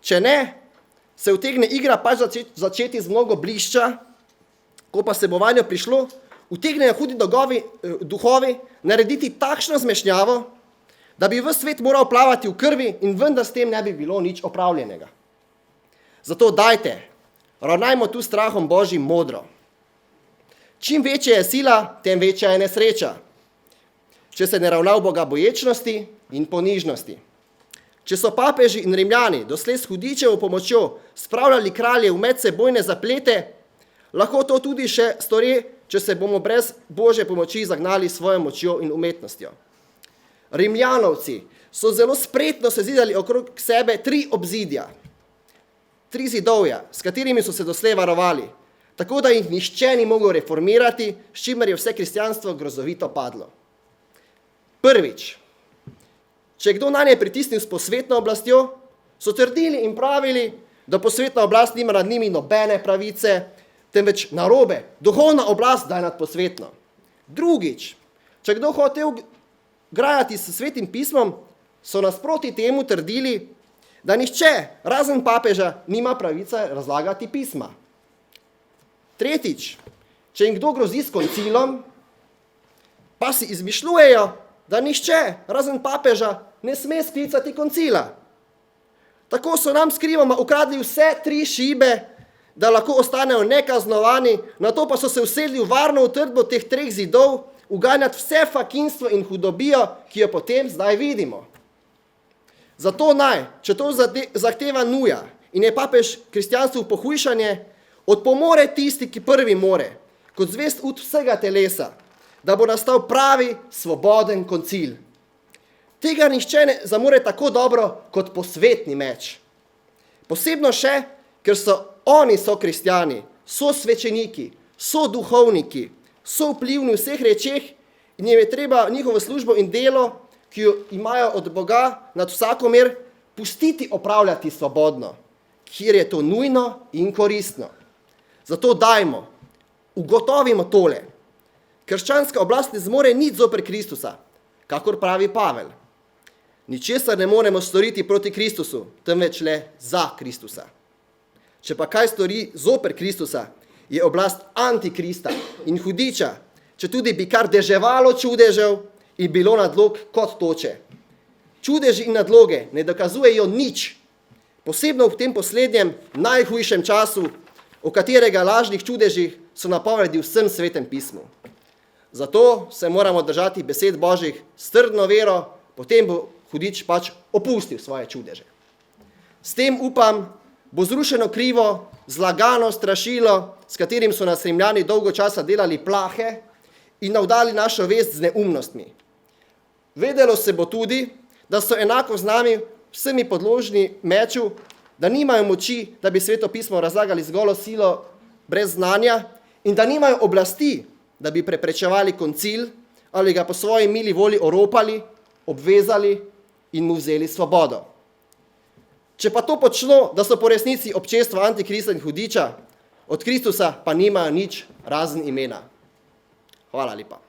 Če ne, se utegne igra pač začeti z mnogo blišča, ko pa se bo vanjo prišlo, utegnejo hudi duhovi narediti takšno zmešnjavo, da bi ves svet moral plavati v krvi in vendar s tem ne bi bilo nič opravljenega. Zato dajte, ravnajmo tu strahom Božjim modro. Čim večja je sila, tem večja je nesreča, če se ne ravna v bogaboječnosti in ponižnosti. Če so papeži in Rimljani doslej s hudičevo pomočjo spravljali kralje v medsebojne zaplete, lahko to tudi še stori, če se bomo brez Božje pomoči zagnali svojo močjo in umetnostjo. Rimljanovci so zelo spretno sezidali okrog sebe 3 obzidja, 3 zidovja, s katerimi so se doslej varovali, tako da jih nihče ni mogel reformirati, s čimer je vse kristjanstvo grozovito padlo. Prvič, če je kdo nanje pritisnil s posvetno oblastjo, so trdili in pravili, da posvetna oblast nima nad njimi nobene pravice, temveč narobe, duhovna oblast da je nad posvetno. Drugič, če kdo hotel grajati s svetim pismom, so nasproti temu trdili, da nihče, razen papeža, nima pravice razlagati pisma. Tretjič, če jim kdo grozi s koncilom, pa si izmišljujejo, da nihče, razen papeža, ne sme sklicati koncila. Tako so nam skrivoma ukradli vse 3 šibe, da lahko ostanejo nekaznovani, nato pa so se usedli v varno utrdbo teh 3 zidov, uganjati vse fakinstvo in hudobijo, ki jo potem zdaj vidimo. Zato naj, če to zahteva nuja in je papež kristjanstvu pohujšanje, odpomore tisti, ki prvi more, kot zvest ud vsega telesa, da bo nastal pravi, svoboden koncil. Tega nihče ne zamore tako dobro, kot posvetni meč. Posebno še, ker so oni so kristjani, so svečeniki, so duhovniki, so vplivni v vseh rečeh in jim je treba njihovo službo in delo, ki jo imajo od Boga nad vsakomer, pustiti opravljati svobodno, kjer je to nujno in koristno. Zato dajmo, ugotovimo tole. Krščanska oblast ne zmore nič zoper Kristusa, kakor pravi Pavel. Ničesar ne moremo storiti proti Kristusu, temveč le za Kristusa. Če pa kaj stori zoper Kristusa, je oblast antikrista in hudiča, če tudi bi kar deževalo čudežev in bilo nadlog kot toče. Čudeži in nadloge ne dokazujejo nič, posebno v tem poslednjem, najhujšem času, o katerega lažnih čudežih so napovedi v vsem svetem pismu. Zato se moramo držati besed Božjih s trdno vero, potem bo hudič pač opustil svoje čudeže. S tem upam, bo zrušeno krivo, zlagano strašilo, s katerim so nas Rimljani dolgo časa delali plahe in navdali našo vest z neumnostmi. Vedelo se bo tudi, da so enako z nami vsemi podložni meču, da nimajo moči, da bi sveto pismo razlagali z golo silo brez znanja in da nimajo oblasti, da bi preprečevali koncil ali ga po svoji mili volji oropali, obvezali in mu vzeli svobodo. Če pa to počno, da so po resnici občestva antikrista in hudiča, od Kristusa pa nimajo nič razen imena. Hvala lepa.